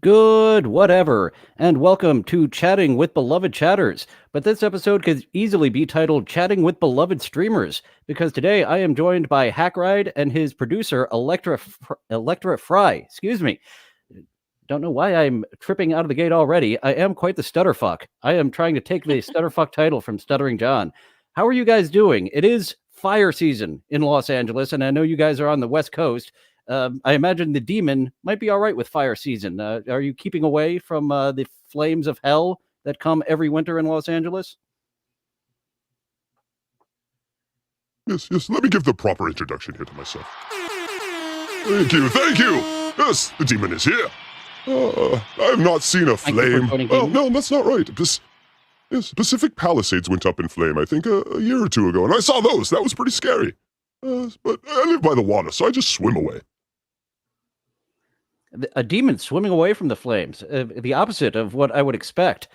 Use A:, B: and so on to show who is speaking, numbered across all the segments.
A: Good, whatever, and welcome to Chatting with Beloved Chatters. But this episode could easily be titled Chatting with Beloved Streamers, because today I am joined by Hackride and his producer, Electra Fry. Excuse me. Don't know why I'm tripping out of the gate already. I am quite the stutterfuck. I am trying to take the stutterfuck title from Stuttering John. How are you guys doing? It is fire season in Los Angeles, and I know you guys are on the West Coast. I imagine the demon might be all right with fire season. Are you keeping away from the flames of hell that come every winter in Los Angeles?
B: Yes. Let me give the proper introduction here to myself. Thank you. Yes, the demon is here. I have not seen a flame. Oh, no, that's not right. Yes, Pacific Palisades went up in flame, I think, a year or two ago, and I saw those. That was pretty scary. But I live by the water, so I just swim away.
A: A demon swimming away from the flames, the opposite of what I would expect.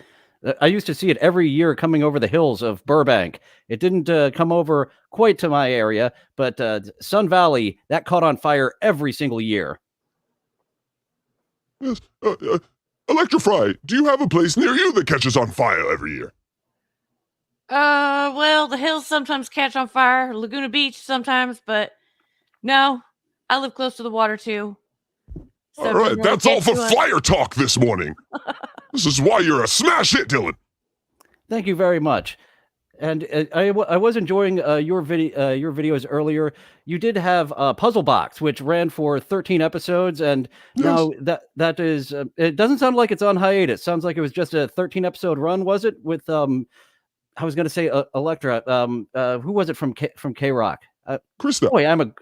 A: I used to see it every year coming over the hills of Burbank. It didn't come over quite to my area, but Sun Valley, that caught on fire every single year.
B: Yes, Electra Fry, do you have a place near you that catches on fire every year?
C: Well, the hills sometimes catch on fire, Laguna Beach sometimes, but no, I live close to the water too.
B: So all right, that's all for fire talk this morning. This is why you're a smash hit, Dylan.
A: Thank you very much. And I was enjoying your videos earlier. You did have a Puzzle Box, which ran for 13 episodes, and now that is it doesn't sound like it's on hiatus. Sounds like it was just a 13 episode run, was it? With I was going to say Electra. Who was it from K Rock?
B: Krista.
A: Boy, I'm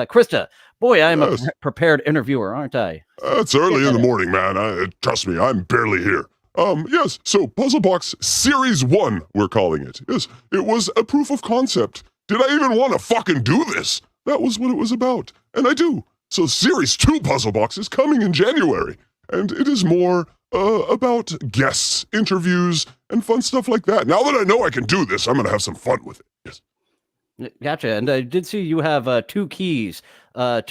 A: Krista. Boy, I'm a prepared interviewer, aren't I?
B: It's early in the morning, man. Trust me, I'm barely here. Yes, so Puzzle Box Series 1, we're calling it. Yes, it was a proof of concept. Did I even want to fucking do this? That was what it was about, and I do. So Series 2 Puzzle Box is coming in January, and it is more about guests, interviews, and fun stuff like that. Now that I know I can do this, I'm going to have some fun with it. Yes.
A: Gotcha. And I did see you have Two Keys. Yes.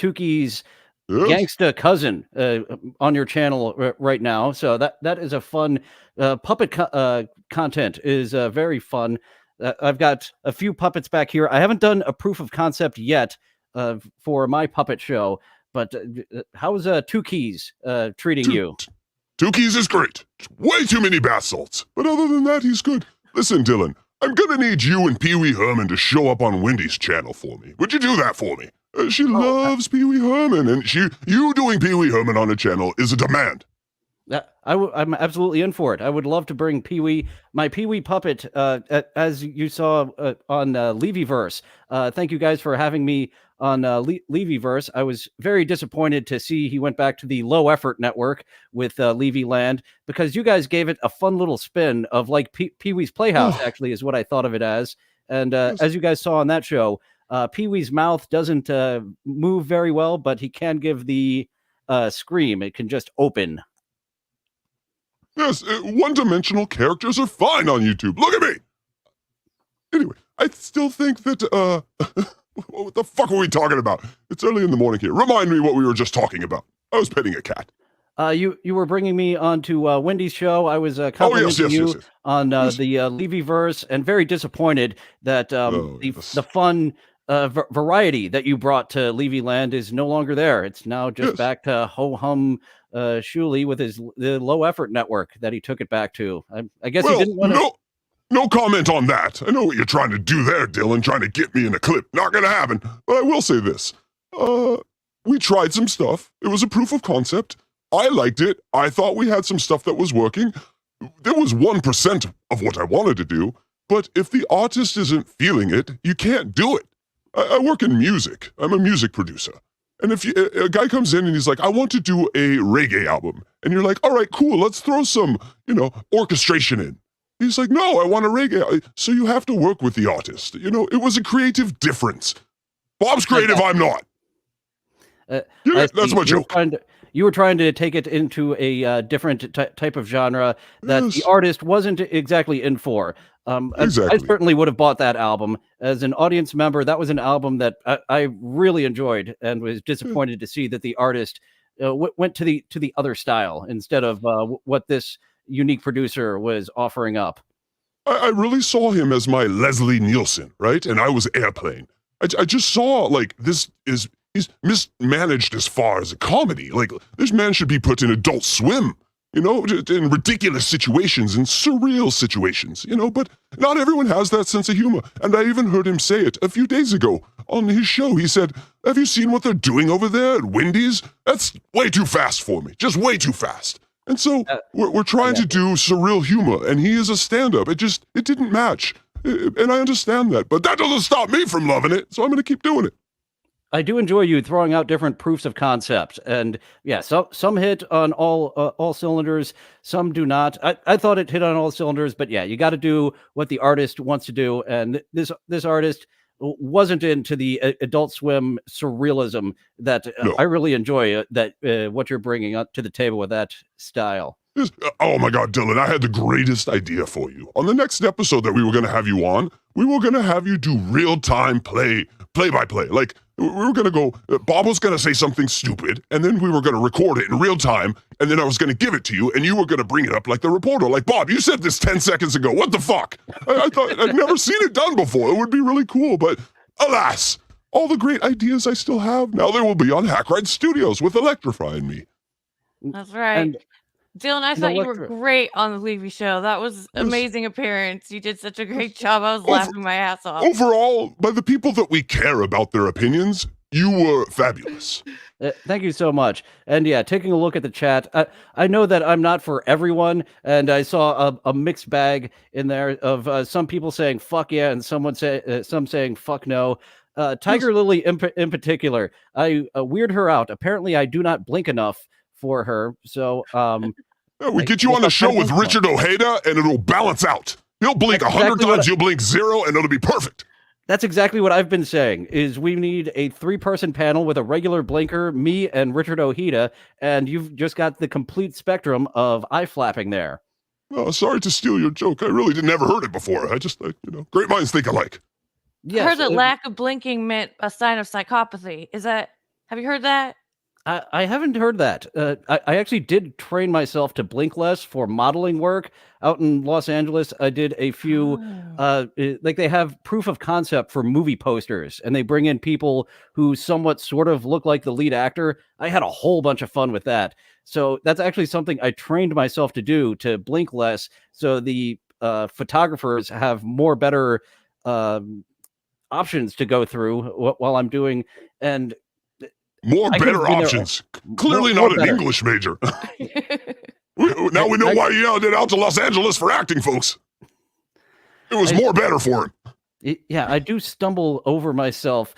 A: Gangsta Cousin on your channel right now, so that is a fun puppet content is very fun. I've got a few puppets back here. I haven't done a proof of concept yet for my puppet show, but how's Two Keys treating you?
B: Two Keys is great. Way too many bath salts, but other than that, he's good. Listen, Dylan, I'm gonna need you and Pee Wee Herman to show up on Wendy's channel for me. Would you do that for me? She loves Pee Wee Herman, and you doing Pee Wee Herman on a channel is a demand.
A: I'm absolutely in for it. I would love to bring my Pee Wee puppet, as you saw on Levyverse. Thank you guys for having me on Levyverse. I was very disappointed to see he went back to the low effort network with Levy Land, because you guys gave it a fun little spin of like Pee Wee's Playhouse, actually, is what I thought of it as. And as you guys saw on that show, Pee Wee's mouth doesn't move very well, but he can give the scream. It can just open.
B: Yes, one-dimensional characters are fine on YouTube. Look at me! Anyway, I still think that, what the fuck were we talking about? It's early in the morning here. Remind me what we were just talking about. I was petting a cat.
A: You were bringing me onto Wendy's show. I was complimenting you on the Levyverse, and very disappointed that the fun variety that you brought to Levy Land is no longer there. It's now just back to ho-hum Shuley with the low effort network that he took it back to. I guess he didn't want to.
B: No comment on that. I know what you're trying to do there, Dylan, trying to get me in a clip. Not gonna happen. But I will say this. We tried some stuff. It was a proof of concept. I liked it. I thought we had some stuff that was working. There was 1% of what I wanted to do, but if the artist isn't feeling it, you can't do it. I work in music. I'm a music producer. And if a guy comes in and he's like, I want to do a reggae album, and you're like, all right, cool, let's throw some, orchestration in. He's like, no, I want a reggae. So you have to work with the artist. It was a creative difference. Bob's creative, I'm not. That's my joke.
A: You were trying to take it into a different type of genre that the artist wasn't exactly in for.
B: Exactly.
A: I certainly would have bought that album. As an audience member, that was an album that I really enjoyed, and was disappointed to see that the artist went to the other style instead of what this unique producer was offering up.
B: I really saw him as my Leslie Nielsen, right? And I was Airplane. I just saw, like, he's mismanaged as far as a comedy. Like, this man should be put in Adult Swim, in ridiculous situations and surreal situations, but not everyone has that sense of humor. And I even heard him say it a few days ago on his show. He said, "Have you seen what they're doing over there at Wendy's? That's way too fast for me, just way too fast." And so we're trying to do surreal humor, and he is a stand-up. It didn't match. And I understand that, but that doesn't stop me from loving it, so I'm going to keep doing it.
A: I do enjoy you throwing out different proofs of concept, and yeah, some hit on all cylinders, some do not. I thought it hit on all cylinders, but yeah, you got to do what the artist wants to do, and this artist wasn't into the Adult Swim surrealism that
B: No.
A: I really enjoy. What you're bringing up to the table with that style.
B: Oh my God, Dylan, I had the greatest idea for you. On the next episode that we were going to have you on, we were going to have you do real-time play-by-play. Like, we were going to go, Bob was going to say something stupid, and then we were going to record it in real time, and then I was going to give it to you, and you were going to bring it up like the reporter. Like, "Bob, you said this 10 seconds ago. What the fuck?" I thought I'd never seen it done before. It would be really cool, but alas, all the great ideas I still have, now they will be on Hackride Studios with Electra Fry and me.
C: That's right.
A: And
C: Dylan, I thought you were
A: Electra.
C: great on the Levy Show. That was amazing appearance. You did such a great job. I was laughing my ass off.
B: Overall, by the people that we care about their opinions, you were fabulous.
A: Thank you so much. And yeah, taking a look at the chat, I know that I'm not for everyone, and I saw a mixed bag in there of some people saying "fuck yeah" and some saying "fuck no." Tiger Lily in particular, I weird her out. Apparently, I do not blink enough for her, so
B: we get you on the show with Richard Ojeda, and it'll balance out. He'll blink 100 times, you'll blink 0, and it'll be perfect.
A: That's exactly what I've been saying, is we need a 3-person panel with a regular blinker, me and Richard Ojeda, and you've just got the complete spectrum of eye flapping there.
B: Well, sorry to steal your joke. I really never heard it before. Great minds think alike.
C: Yes, I heard that lack of blinking meant a sign of psychopathy. Have you heard that?
A: I haven't heard that. I actually did train myself to blink less for modeling work out in Los Angeles. I did a few, like they have proof of concept for movie posters, and they bring in people who somewhat sort of look like the lead actor. I had a whole bunch of fun with that. So that's actually something I trained myself to do, to blink less, so the photographers have better options to go through while I'm doing, and
B: better options. Clearly not an English major. Now we know why you did out to Los Angeles for acting, folks. It was better for him.
A: Yeah, I do stumble over myself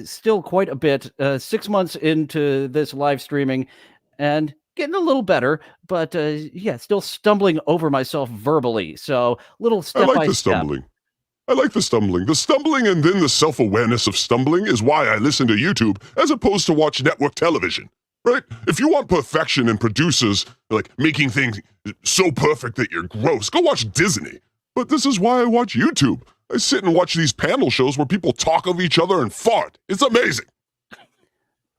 A: still quite a bit. 6 months into this live streaming and getting a little better, but still stumbling over myself verbally. So little step by step.
B: I like the stumbling. The stumbling and then the self-awareness of stumbling is why I listen to YouTube as opposed to watch network television, right? If you want perfection and producers like making things so perfect that you're gross, go watch Disney. But this is why I watch YouTube. I sit and watch these panel shows where people talk of each other and fart. It's amazing.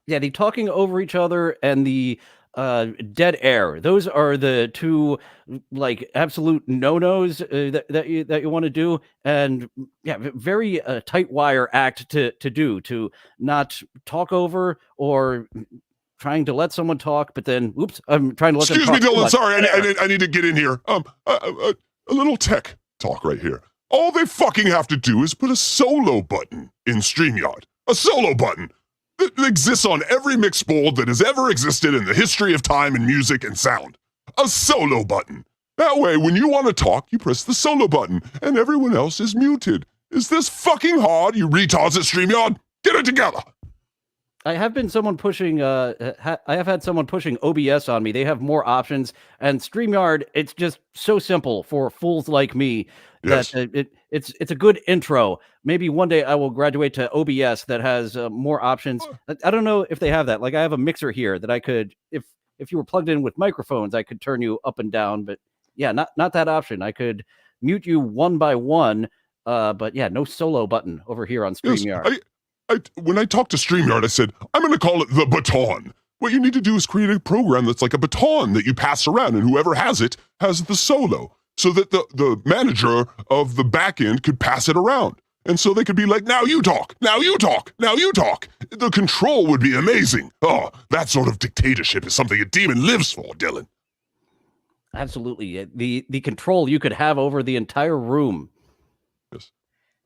A: Yeah, the talking over each other and the dead air. Those are the two like absolute no-nos that you want to do, and yeah, very tight wire act to do, to not talk over or trying to let someone talk, but then oops, I'm trying to let
B: Excuse me, Dylan. Sorry, I need to get in here. A little tech talk right here. All they fucking have to do is put a solo button in StreamYard. A solo button. It exists on every mix board that has ever existed in the history of time in music and sound. A solo button. That way, when you want to talk, you press the solo button, and everyone else is muted. Is this fucking hard, you retards at StreamYard? Get it together!
A: I have been someone pushing, I have had someone pushing OBS on me. They have more options, and StreamYard, it's just so simple for fools like me. Yes. That it's a good intro. Maybe one day I will graduate to OBS that has more options. I don't know if they have that. Like I have a mixer here that I could, if you were plugged in with microphones, I could turn you up and down. But yeah, not that option. I could mute you one by one. But yeah, no solo button over here on StreamYard.
B: Yes, when I talked to StreamYard, I said, I'm going to call it the baton. What you need to do is create a program that's like a baton that you pass around, and whoever has it has the solo, so that the manager of the back end could pass it around. And so they could be like, now you talk, now you talk, now you talk. The control would be amazing. Oh, that sort of dictatorship is something a demon lives for, Dylan.
A: Absolutely. The control you could have over the entire room.
B: Yes.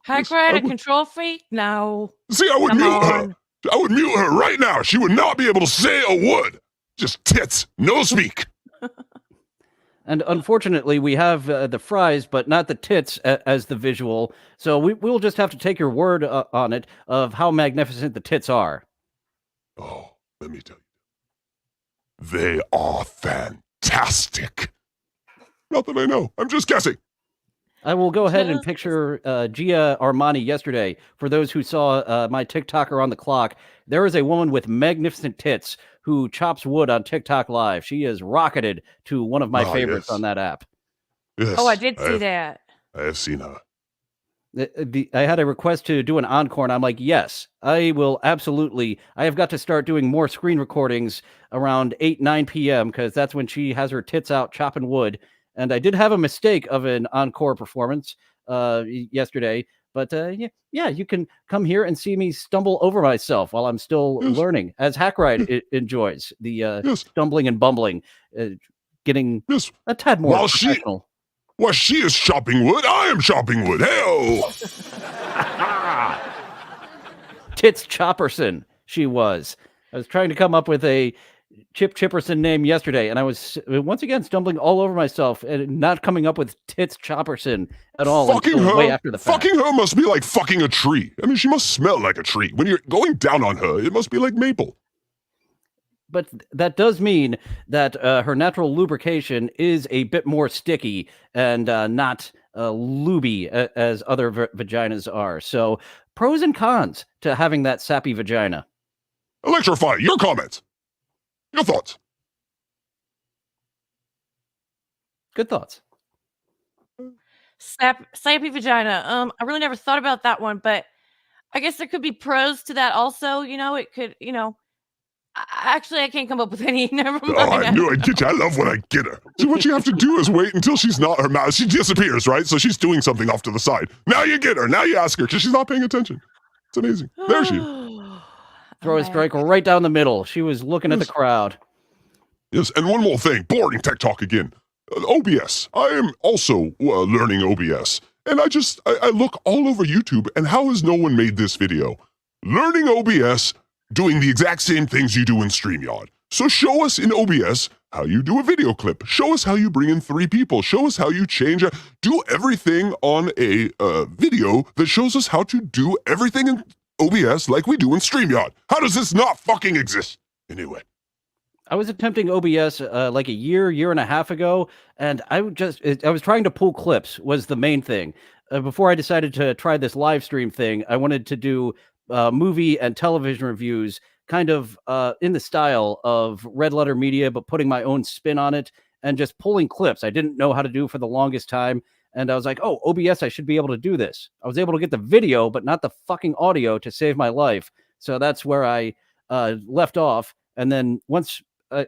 C: Hackride, a control freak? No.
B: See, I would
C: Come
B: mute
C: on.
B: her. I would mute her right now. She would not be able to say a word. Just tits, no speak.
A: And unfortunately, we have the fries, but not the tits as the visual. So we'll just have to take your word on it of how magnificent the tits are.
B: Oh, let me tell you. They are fantastic. Not that I know. I'm just guessing.
A: I will go ahead and
C: Just-
A: picture Gia Armani yesterday. For those who saw my TikToker on the clock, there is a woman with magnificent tits who chops wood on TikTok Live. She is rocketed to one of my favorites
B: yes.
A: on that app.
B: Yes.
C: Oh, I did see that.
B: I have seen her.
A: I had a request to do an encore, and I'm like, yes, I will absolutely. I have got to start doing more screen recordings around 8, 9 p.m. because that's when she has her tits out chopping wood. And I did have a mistake of an encore performance yesterday. But yeah, you can come here and see me stumble over myself while I'm still learning, as Hackride enjoys the stumbling and bumbling, getting a tad more professional.
B: While she is chopping wood, I am chopping wood. Hey-oh!
A: Tits Chopperson, she was. I was trying to come up with a Chip Chipperson name yesterday, and I was once again stumbling all over myself and not coming up with Tits Chopperson at all until way after the fact.
B: Fucking her must be like fucking a tree. I mean, she must smell like a tree. When you're going down on her, it must be like maple.
A: But that does mean that her natural lubrication is a bit more sticky and not lubey as other vaginas are. So pros and cons to having that sappy vagina.
B: Electra Fry, your comments. Your thoughts.
A: Good thoughts.
C: Sappy vagina. I really never thought about that one, but I guess there could be pros to that also. You know, it could, actually, I can't come up with any. Never mind.
B: Oh, I knew I'd get you. I love when I get her. So what you have to do is wait until she's not her mouth. She disappears, right? So she's doing something off to the side. Now you get her. Now you ask her because she's not paying attention. It's amazing. There she is.
A: Throw a strike right down the middle. She was looking at the crowd.
B: Yes, and one more thing. Boring tech talk again. OBS. I am also learning OBS. And I look all over YouTube, and how has no one made this video? Learning OBS, doing the exact same things you do in StreamYard. So show us in OBS how you do a video clip. Show us how you bring in 3 people. Show us how you do everything on a video that shows us how to do everything in OBS like we do in StreamYard. How does this not fucking exist? Anyway.
A: I was attempting OBS like a year and a half ago, and I was trying to pull clips was the main thing. Before I decided to try this live stream thing, I wanted to do movie and television reviews kind of in the style of Red Letter Media, but putting my own spin on it and just pulling clips. I didn't know how to do for the longest time. And I was like, oh, OBS, I should be able to do this. I was able to get the video, but not the fucking audio to save my life. So that's where I left off. And then once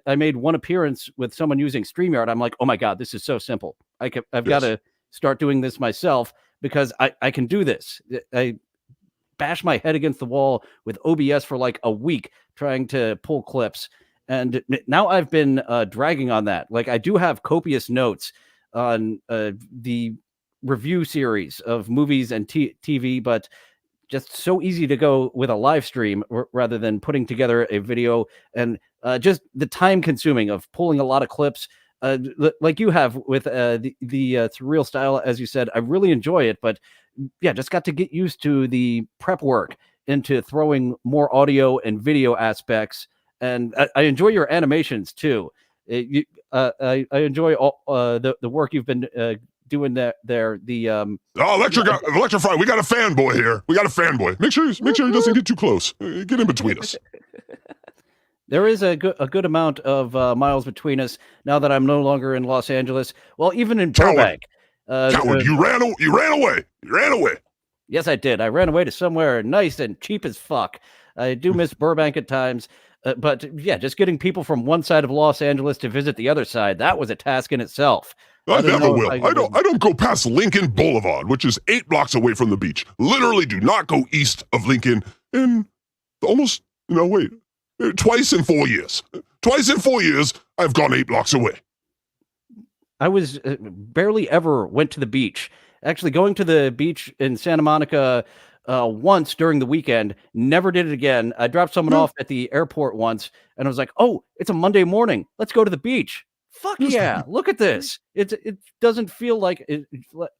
A: I made one appearance with someone using StreamYard, I'm like, oh my God, this is so simple. I've got to start doing this myself because I can do this. I bashed my head against the wall with OBS for like a week trying to pull clips. And now I've been dragging on that. Like I do have copious notes on the review series of movies and TV, but just so easy to go with a live stream rather than putting together a video, and just the time consuming of pulling a lot of clips like you have with the surreal style. As you said, I really enjoy it, but yeah, just got to get used to the prep work into throwing more audio and video aspects. And I enjoy your animations too. I enjoy all the work you've been doing there.
B: Electra Fry, we got a fanboy here. We got a fanboy. Make sure he doesn't get too close. Get in between us.
A: There is a good amount of miles between us now that I'm no longer in Los Angeles. Well, even in Burbank.
B: Coward, you ran away. You ran away.
A: Yes, I did. I ran away to somewhere nice and cheap as fuck. I do miss Burbank at times. But yeah, just getting people from one side of Los Angeles to visit the other side, that was a task in itself.
B: I
A: don't
B: never
A: know if
B: will. I don't go past Lincoln Boulevard, which is 8 blocks away from the beach. Literally do not go east of Lincoln in almost, twice in 4 years. Twice in 4 years, I've gone 8 blocks away.
A: I was barely ever went to the beach. Actually, going to the beach in Santa Monica once during the weekend, never did it again. I dropped someone off at the airport once, and I was like, "Oh, it's a Monday morning. Let's go to the beach." Fuck yeah! Look at this. It doesn't feel like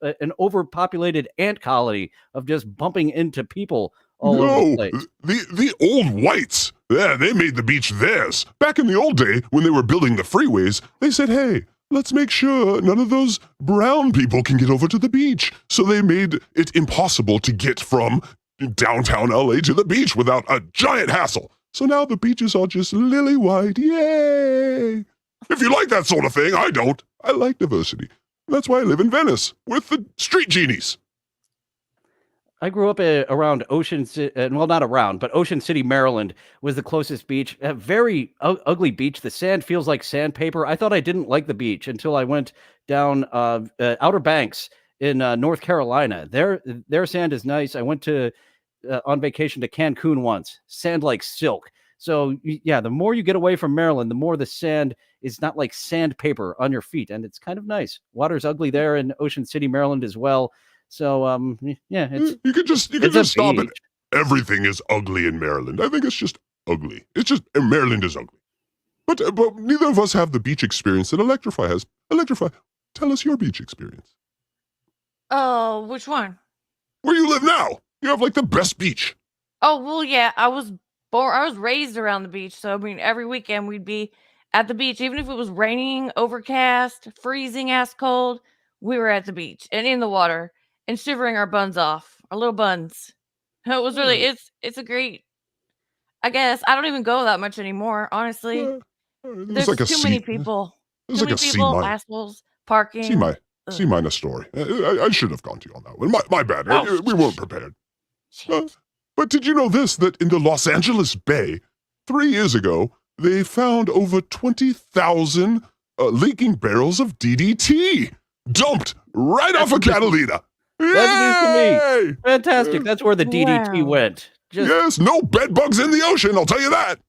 A: an overpopulated ant colony of just bumping into people all over the place.
B: The old whites, they made the beach theirs. Back in the old day, when they were building the freeways, they said, "Hey, let's make sure none of those brown people can get over to the beach." So they made it impossible to get from downtown LA to the beach without a giant hassle. So now the beaches are just lily white. Yay! If you like that sort of thing, I don't. I like diversity. That's why I live in Venice with the street genies.
A: I grew up around Ocean City, well, not around, but Ocean City, Maryland was the closest beach. A very ugly beach. The sand feels like sandpaper. I thought I didn't like the beach until I went down Outer Banks in North Carolina. Their sand is nice. I went to on vacation to Cancun once. Sand like silk. So yeah, the more you get away from Maryland, the more the sand is not like sandpaper on your feet, and it's kind of nice. Water's ugly there in Ocean City, Maryland as well. So yeah,
B: you could just stop it. Everything is ugly in Maryland. I think it's just ugly. It's just Maryland is ugly. But neither of us have the beach experience that Electra Fry has. Electra Fry, tell us your beach experience.
C: Oh, which one?
B: Where you live now. You have like the best beach.
C: Oh, well, yeah, I was raised around the beach, so I mean, every weekend we'd be at the beach, even if it was raining, overcast, freezing ass cold. We were at the beach and in the water and shivering our buns off, our little buns. It was really, it's a great. I guess I don't even go that much anymore, honestly. There's like too many people.
B: There's
C: Too
B: like
C: many
B: a
C: people,
B: C-minus.
C: assholes, parking.
B: C-minus story. I should have gone to you on that one. My bad.
C: Oh,
B: we weren't prepared.
C: Shit.
B: But did you know this, that in the Los Angeles Bay, 3 years ago, they found over 20,000 leaking barrels of DDT dumped right off of Catalina.
A: That's news to me. Fantastic. That's where the DDT
C: Wow.
A: went.
B: Yes, no bed bugs in the ocean, I'll tell you that.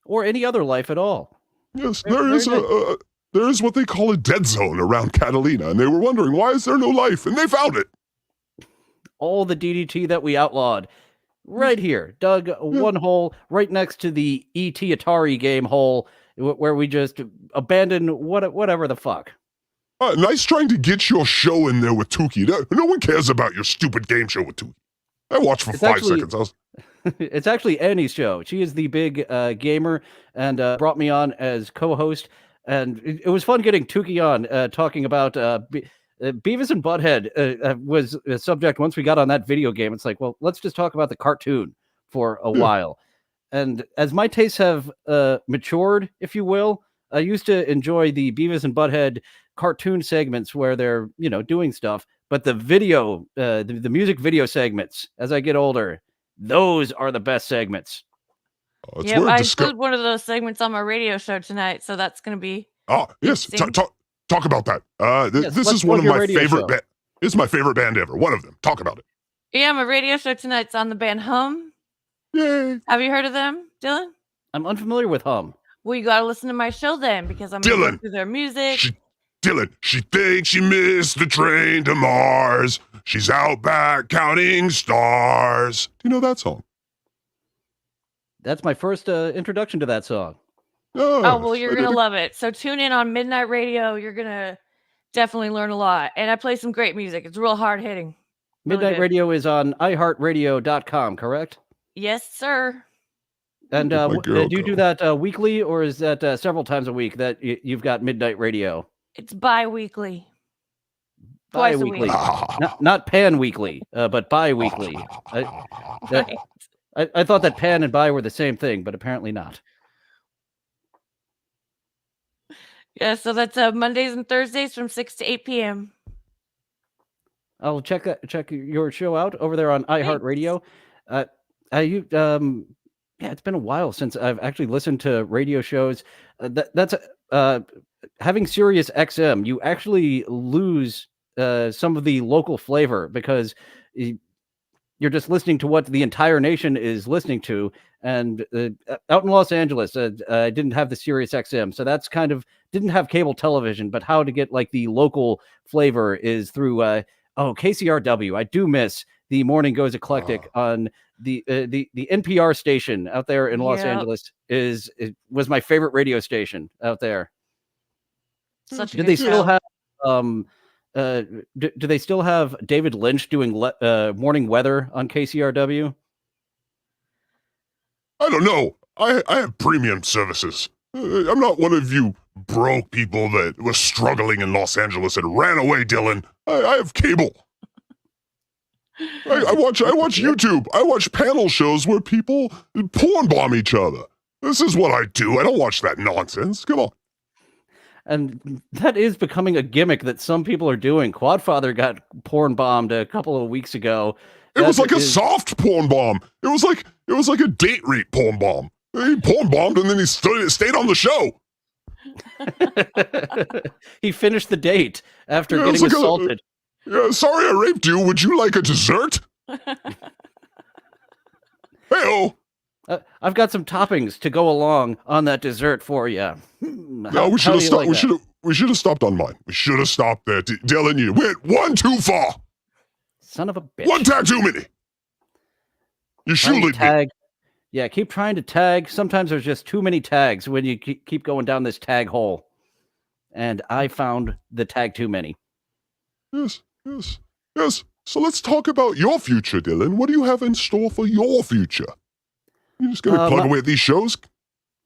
A: Or any other life at all.
B: Yes, there is what they call a dead zone around Catalina, and they were wondering, why is there no life? And they found it.
A: All the DDT that we outlawed right here, dug one hole right next to the ET Atari game hole where we just abandoned whatever the fuck.
B: Nice trying to get your show in there with Tukey. No one cares about your stupid game show with Tukey. I watched for 5 seconds.
A: It's actually Annie's show. She is the big gamer and brought me on as co-host. And it was fun getting Tukey on talking about Beavis and Butthead was a subject once we got on that video game. It's like, well, let's just talk about the cartoon for a while. And as my tastes have matured, if you will, I used to enjoy the Beavis and Butthead cartoon segments where they're, doing stuff. But the video, the music video segments, as I get older, those are the best segments.
C: Yeah, I include one of those segments on my radio show tonight, so that's going to be.
B: Oh, yes. Talk about that. This is one of my favorite. It's my favorite band ever. One of them. Talk about it.
C: Yeah, my radio show tonight's on the band Hum.
B: Yay!
C: Have you heard of them, Dylan?
A: I'm unfamiliar with Hum.
C: Well, you got to listen to my show then, because I'm going to go through their music.
B: She thinks she missed the train to Mars. She's out back counting stars. Do you know that song?
A: That's my first introduction to that song.
C: Oh, well, you're going to love it. So tune in on Midnight Radio. You're going to definitely learn a lot. And I play some great music. It's real hard hitting.
A: Midnight Radio is on iHeartRadio.com, correct?
C: Yes, sir.
A: And do you do that weekly, or is that several times a week that you've got Midnight Radio?
C: It's bi-weekly.
A: Bi-weekly. Not pan-weekly, but bi-weekly. I thought that pan and bi were the same thing, but apparently not.
C: Yeah, so that's Mondays and Thursdays from 6 to 8 p.m.
A: I'll check your show out over there on iHeartRadio. Yeah, it's been a while since I've actually listened to radio shows. That's having Sirius XM. You actually lose some of the local flavor because you're just listening to what the entire nation is listening to. And out in Los Angeles, I didn't have the Sirius XM, so that's kind of didn't have cable television. But how to get like the local flavor is through KCRW. I do miss the Morning Goes Eclectic on the NPR station out there in Los Angeles. Was my favorite radio station out there.
C: Such a
A: Did
C: good
A: they still
C: show.
A: have do they still have David Lynch doing morning weather on KCRW?
B: I don't know. I have premium services. I'm not one of you broke people that was struggling in Los Angeles and ran away, Dylan. I have cable. I watch YouTube. I watch panel shows where people porn bomb each other. This is what I do. I don't watch that nonsense. Come on.
A: And that is becoming a gimmick that some people are doing. Quadfather got porn bombed a couple of weeks ago.
B: It was like a soft porn bomb. It was like a date rape porn bomb. He porn bombed and then he stayed on the show.
A: He finished the date after getting assaulted.
B: Sorry I raped you. Would you like a dessert? Hey-oh.
A: I've got some toppings to go along on that dessert for you.
B: No, we should have stopped. We should have stopped on mine. We should have stopped there. Dylan, you went one too far.
A: Son of a bitch.
B: One tag too many. You shielded me.
A: Yeah, keep trying to tag. Sometimes there's just too many tags when you keep going down this tag hole. And I found the tag too many.
B: Yes. So let's talk about your future, Dylan. What do you have in store for your future? You just gonna plug away at these shows?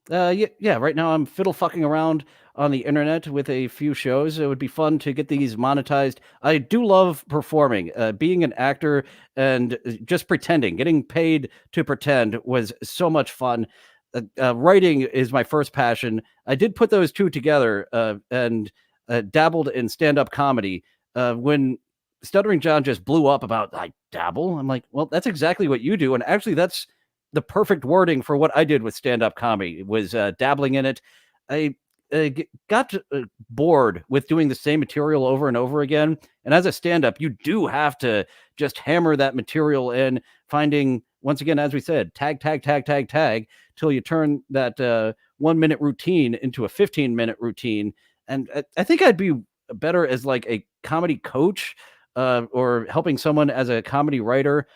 A: Yeah. Right now I'm fiddle fucking around on the internet with a few shows. It would be fun to get these monetized. I do love performing, being an actor and just pretending. Getting paid to pretend was so much fun. Writing is my first passion. I did put those two together and dabbled in stand-up comedy. When Stuttering John just blew up about I dabble, I'm like, well, that's exactly what you do. And actually, that's the perfect wording for what I did with stand-up comedy was dabbling in it. I got bored with doing the same material over and over again. And as a stand-up, you do have to just hammer that material in, finding, once again, as we said, tag, till you turn that 1 minute routine into a 15-minute routine. And I think I'd be better as like a comedy coach or helping someone as a comedy writer.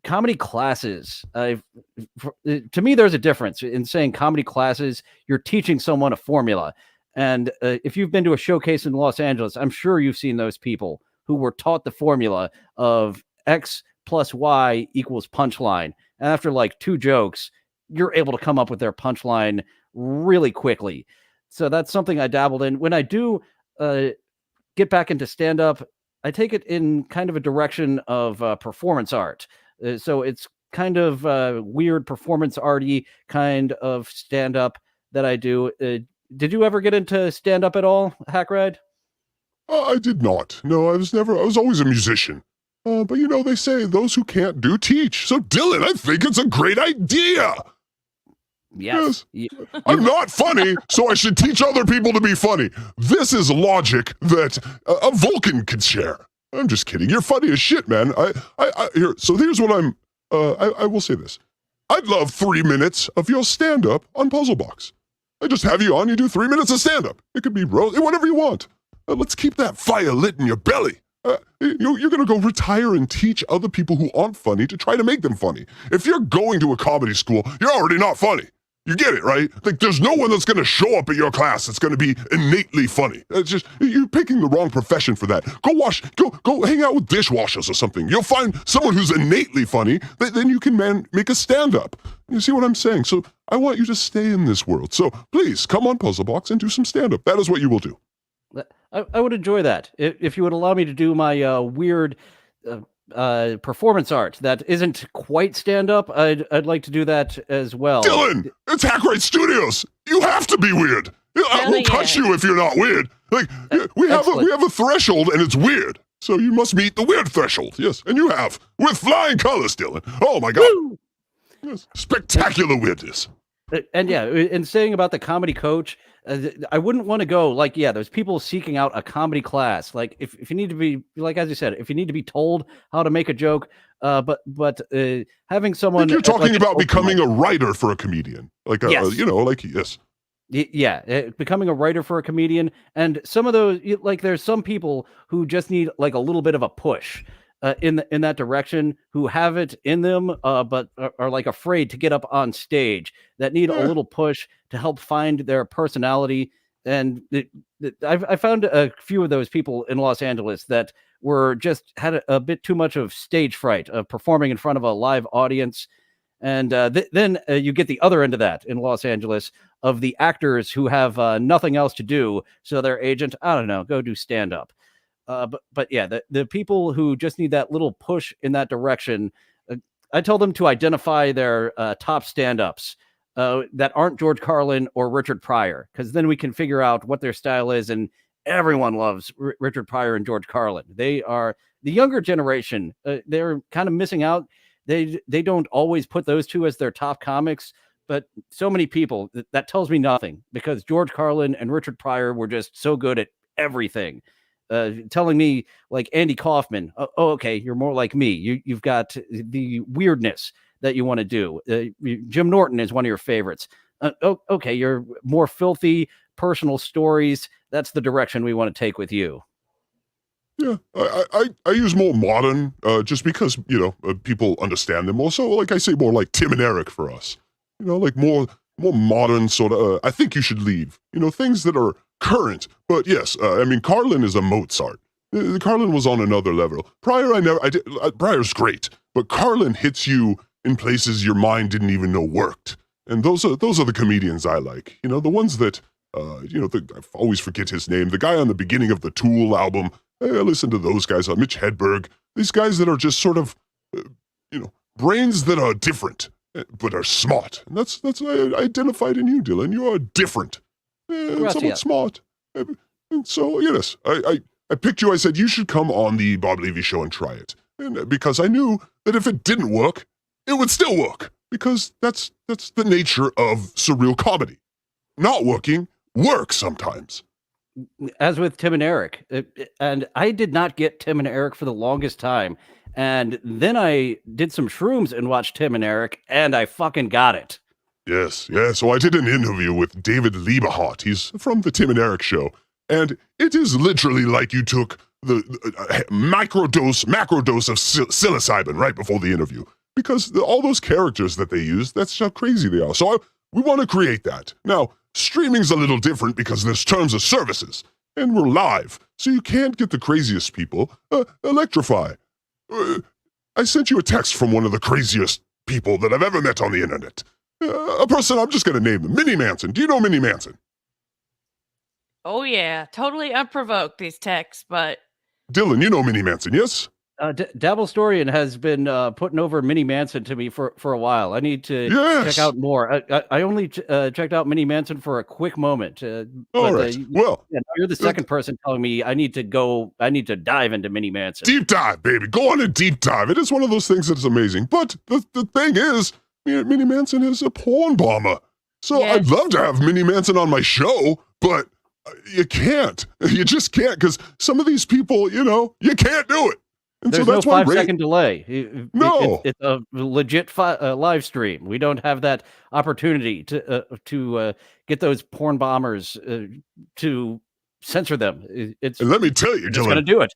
A: Comedy classes, to me, there's a difference in saying comedy classes. You're teaching someone a formula. And if you've been to a showcase in Los Angeles, I'm sure you've seen those people who were taught the formula of X plus Y equals punchline. And after like 2 jokes, you're able to come up with their punchline really quickly. So that's something I dabbled in. When I do get back into stand-up, I take it in kind of a direction of performance art. So it's kind of weird performance arty kind of stand-up that I do. Did you ever get into stand-up at all, Hackride?
B: I did not. No, I was always a musician. But they say those who can't do teach. So Dylan, I think it's a great idea.
A: Yes.
B: I'm not funny, so I should teach other people to be funny. This is logic that a Vulcan could share. I'm just kidding. You're funny as shit, man. Here's what I will say this. I'd love 3 minutes of your stand-up on Puzzlebox. I just have you on, you do 3 minutes of stand-up. It could be whatever you want. Let's keep that fire lit in your belly. You're going to go retire and teach other people who aren't funny to try to make them funny. If you're going to a comedy school, you're already not funny. You get it, right? Like, there's no one that's going to show up at your class that's going to be innately funny. It's just, you're picking the wrong profession for that. Go hang out with dishwashers or something. You'll find someone who's innately funny, then you can make a stand-up. You see what I'm saying? So I want you to stay in this world. So please, come on Puzzlebox and do some stand-up. That is what you will do.
A: I would enjoy that. If you would allow me to do my weird performance art that isn't quite stand-up, I'd like to do that as well.
B: Dylan, it's Hackride Studios. You have to be weird. I will touch you if you're not weird. Like we have a threshold and it's weird. So you must meet the weird threshold. Yes, and you have with flying colors, Dylan. Oh my God.
A: Woo!
B: Yes. Spectacular weirdness.
A: And yeah, and saying about the comedy coach, I wouldn't want to go like, yeah, there's people seeking out a comedy class. Like if you need to be, like, as you said, if you need to be told how to make a joke, but having
B: I
A: someone
B: think you're
A: at, like,
B: talking
A: an
B: about
A: open
B: becoming
A: mic.
B: a writer for a comedian. Like,
A: Yes.
B: yes.
A: Yeah, becoming a writer for a comedian, and some of those, like, there's some people who just need like a little bit of a push in that direction, who have it in them, but are like afraid to get up on stage. That need a
B: Eh,
A: little push to help find their personality. And I found a few of those people in Los Angeles that were just had a bit too much of stage fright of performing in front of a live audience. And then you get the other end of that in Los Angeles, of the actors who have nothing else to do. So their agent, I don't know, go do stand up. But yeah, the people who just need that little push in that direction, uh, I tell them to identify their top stand ups that aren't George Carlin or Richard Pryor, because then we can figure out what their style is. And everyone loves Richard Pryor and George Carlin. They are the younger generation. They're kind of missing out. They don't always put those two as their top comics, but so many people, that tells me nothing, because George Carlin and Richard Pryor were just so good at everything. Telling me like Andy Kaufman, oh, okay, you're more like me. You've got the weirdness that you want to do. Jim Norton is one of your favorites. Oh, okay, you're more filthy personal stories. That's the direction we want to take with you.
B: Yeah, I use more modern, just because people understand them more. So, like I say, more like Tim and Eric for us. Like more modern sort of. I think you should leave. Things that are current. But yes, I mean, Carlin is a Mozart. Carlin was on another level. Pryor, Pryor's great, but Carlin hits you in places your mind didn't even know worked. And those are the comedians I like. The ones that, I always forget his name. The guy on the beginning of the Tool album. I listen to those guys, Mitch Hedberg. These guys that are just sort of, brains that are different, but are smart. And that's I identified in you, Dylan. You are different, and somewhat smart. And so, yes, I picked you. I said you should come on the Bob Levy show and try it. And because I knew that if it didn't work, it would still work. Because that's the nature of surreal comedy. Not working works sometimes.
A: As with Tim and Eric. And I did not get Tim and Eric for the longest time. And then I did some shrooms and watched Tim and Eric, and I fucking got it.
B: Yes. So I did an interview with David Liebehart. He's from the Tim and Eric show. And it is literally like you took the macro dose of psilocybin right before the interview. Because all those characters that they use, that's how crazy they are. So we want to create that. Now, streaming's a little different because there's terms of services, and we're live, so you can't get the craziest people. Electra Fry. I sent you a text from one of the craziest people that I've ever met on the internet. A person, I'm just going to name them, Minnie Manson. Do you know Minnie Manson?
C: Oh yeah, totally unprovoked, these texts, but...
B: Dylan, you know Minnie Manson, yes?
A: Dabblestorian has been putting over Minnie Manson to me for a while. I need to check out more. I only checked out Minnie Manson for a quick moment.
B: All right. Well,
A: you're the second person telling me I need to dive into Minnie Manson.
B: Deep dive, baby. Go on a deep dive. It is one of those things that's amazing. But the thing is, Minnie Manson is a porn bomber. So yes. I'd love to have Minnie Manson on my show, but you can't. You just can't, because some of these people, you can't do it. And
A: there's
B: so that's
A: no 5-second delay.
B: No,
A: it's a legit live stream. We don't have that opportunity to get those porn bombers to censor them. And
B: let me tell you, Dylan,
A: going to do it.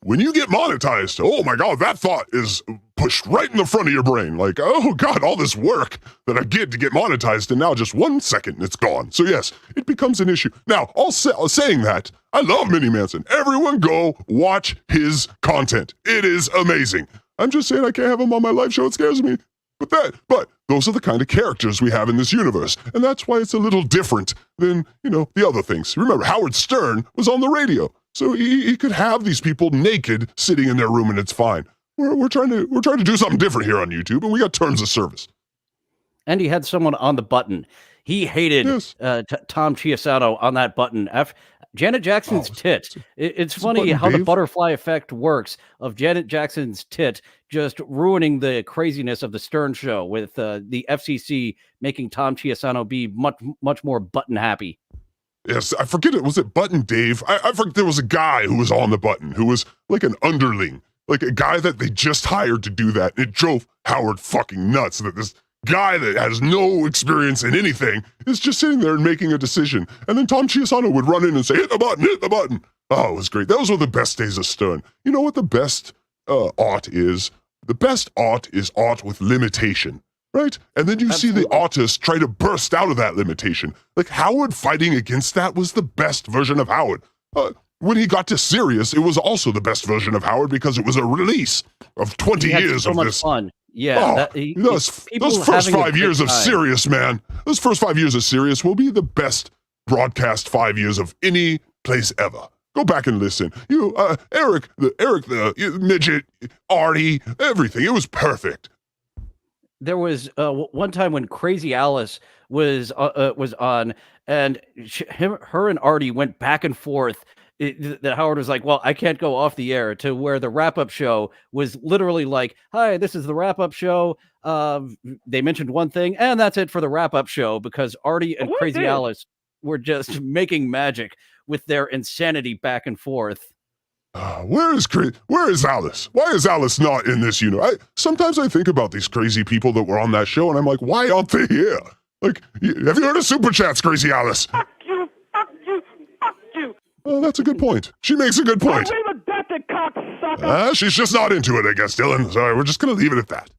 B: When you get monetized, oh my God, that thought is pushed right in the front of your brain. Like, oh God, all this work that I get to get monetized, and now just 1 second and it's gone. So yes, it becomes an issue. Now, saying that, I love Minnie Manson. Everyone go watch his content. It is amazing. I'm just saying I can't have him on my live show. It scares me. But those are the kind of characters we have in this universe. And that's why it's a little different than, the other things. Remember, Howard Stern was on the radio. So he could have these people naked sitting in their room, and it's fine. We're trying to do something different here on YouTube, and we got terms of service.
A: And he had someone on the button. He hated Tom Chiusano on that button. Janet Jackson's
B: Oh,
A: tit. It's
B: it's a
A: funny
B: button,
A: how the
B: Dave.
A: butterfly effect works of Janet Jackson's tit just ruining the craziness of the Stern Show with the FCC making Tom Chiasano be much more button happy.
B: Yes, I forget it. Was it Button Dave? I forget there was a guy who was on the button who was like an underling, like a guy that they just hired to do that. It drove Howard fucking nuts that this guy that has no experience in anything is just sitting there and making a decision. And then Tom Chiasano would run in and say, hit the button, hit the button. Oh, it was great. Those were the best days of Stern. You know what the best art is? The best art is art with limitation. Right? And then you see the artist try to burst out of that limitation. Like Howard fighting against that was the best version of Howard. When he got to Sirius, it was also the best version of Howard because it was a release of 20 years of this.
A: Fun. Yeah.
B: Those first 5 years of Sirius, man. Those first 5 years of Sirius will be the best broadcast 5 years of any place ever. Go back and listen. Eric, the midget, Artie, everything. It was perfect.
A: There was one time when Crazy Alice was on, and her and Artie went back and forth. That Howard was like, "Well, I can't go off the air," to where the wrap-up show was literally like, "Hi, this is the wrap-up show." They mentioned one thing, and that's it for the wrap-up show because Artie and Crazy Alice were just making magic with their insanity back and forth.
B: Where is Alice? Why is Alice not in this unit? Sometimes I think about these crazy people that were on that show, and I'm like, why aren't they here? Like, have you heard of Super Chats, Crazy Alice?
D: Fuck you, fuck you, fuck you.
B: Oh, that's a good point. She makes a good point.
D: Cocksucker.
B: She's just not into it, I guess, Dylan. Sorry, we're just going to leave it at that.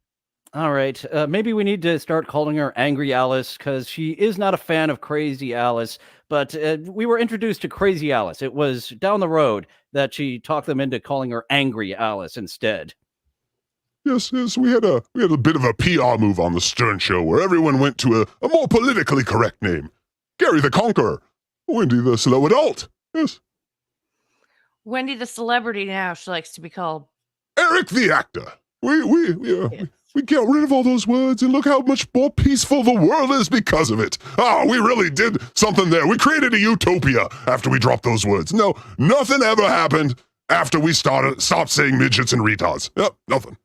A: All right. Maybe we need to start calling her Angry Alice because she is not a fan of Crazy Alice. But we were introduced to Crazy Alice. It was down the road that she talked them into calling her Angry Alice instead.
B: Yes, we had a bit of a PR move on the Stern Show where everyone went to a more politically correct name. Gary the Conqueror. Wendy the Slow Adult. Yes.
C: Wendy the Celebrity now she likes to be called.
B: Eric the Actor. We get rid of all those words and look how much more peaceful the world is because of it. We really did something there. We created a utopia after we dropped those words. No, nothing ever happened after we stopped saying midgets and retards. Yep, nothing.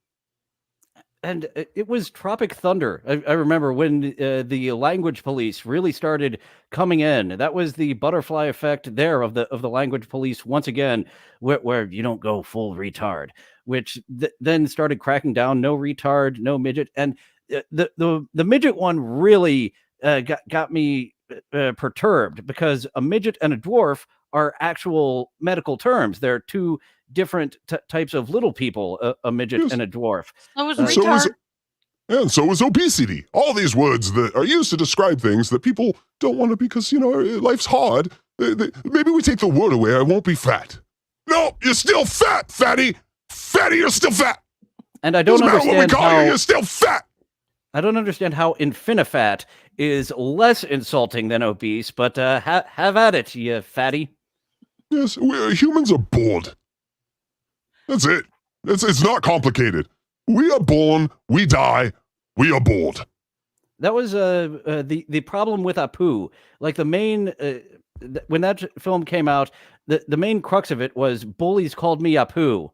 A: And it was Tropic Thunder. I remember when the language police really started coming in. That was the butterfly effect there of the language police once again, where you don't go full retard, which then started cracking down. No retard, no midget, and the midget one really got me perturbed because a midget and a dwarf are actual medical terms. They're two different types of little people, a midget and a dwarf.
C: So was retard.
B: And so is obesity. All these words that are used to describe things that people don't want to because, life's hard. Maybe we take the word away, I won't be fat. No, you're still fat, fatty. Fatty, you're still fat.
A: And I don't understand
B: what we call you're still fat.
A: I don't understand how infinifat is less insulting than obese, but have at it, you fatty.
B: Yes, humans are bored. That's it. It's not complicated. We are born, we die, we are bored.
A: That was the problem with Apu. Like the main when that film came out, the main crux of it was bullies called me Apu.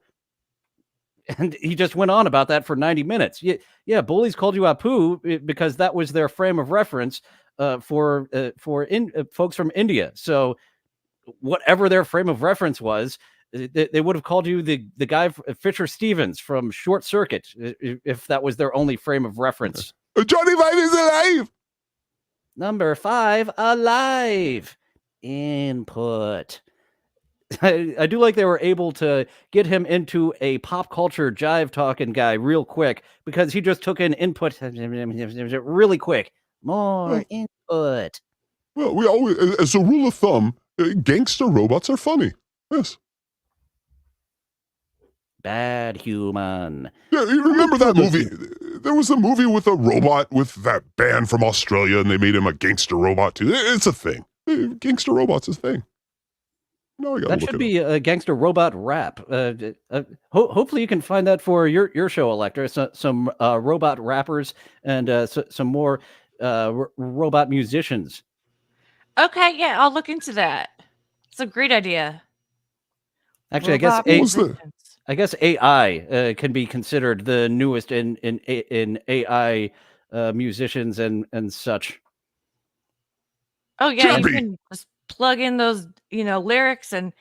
A: And he just went on about that for 90 minutes. Yeah, bullies called you Apu because that was their frame of reference for folks from India. So whatever their frame of reference was, they would have called you the guy Fisher Stevens from Short Circuit if that was their only frame of reference.
B: Johnny Five is alive.
A: Number 5, alive. Input. I do like they were able to get him into a pop culture jive talking guy real quick because he just took in input really quick. More input.
B: Well, we always, as a rule of thumb, gangster robots are funny. Yes.
A: Bad human.
B: Yeah, you remember that movie? There was a movie with a robot with that band from Australia, and they made him a gangster robot too. It's a thing. Gangster robots is a thing. No,
A: that should be a gangster robot rap. Hopefully you can find that for your show, Electra. Some robot rappers and some more robot musicians.
C: Okay, yeah, I'll look into that. It's a great idea.
A: Actually,
C: Robot
B: What was the-
C: musicians.
A: I guess AI can be considered the newest in AI musicians and such.
C: Oh yeah, you
B: Chappie!
C: can just plug in those, lyrics and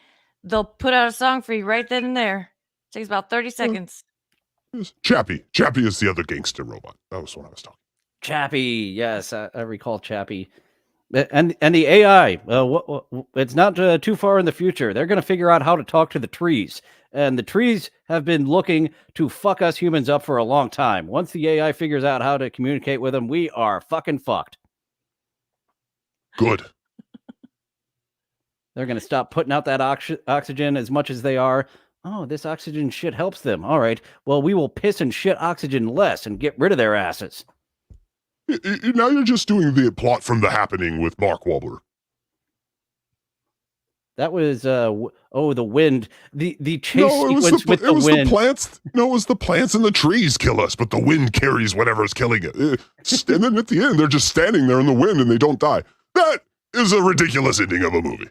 C: they'll put out a song for you right then and there. Takes about 30 seconds.
B: Chappie. Chappie is the other gangster robot. That was what I was talking.
A: Chappie, yes, I recall Chappie. And the AI, it's not too far in the future. They're going to figure out how to talk to the trees. And the trees have been looking to fuck us humans up for a long time. Once the AI figures out how to communicate with them, we are fucking fucked.
B: Good.
A: They're going to stop putting out that oxygen as much as they are. Oh, this oxygen shit helps them. All right. Well, we will piss and shit oxygen less and get rid of their asses.
B: Now you're just doing the plot from The Happening with Mark Wahlberg.
A: That was the wind. The chase
B: No,
A: sequence with the wind.
B: The plants. No, it was the plants and the trees kill us, but the wind carries whatever's killing it. And then at the end, they're just standing there in the wind and they don't die. That is a ridiculous ending of a movie.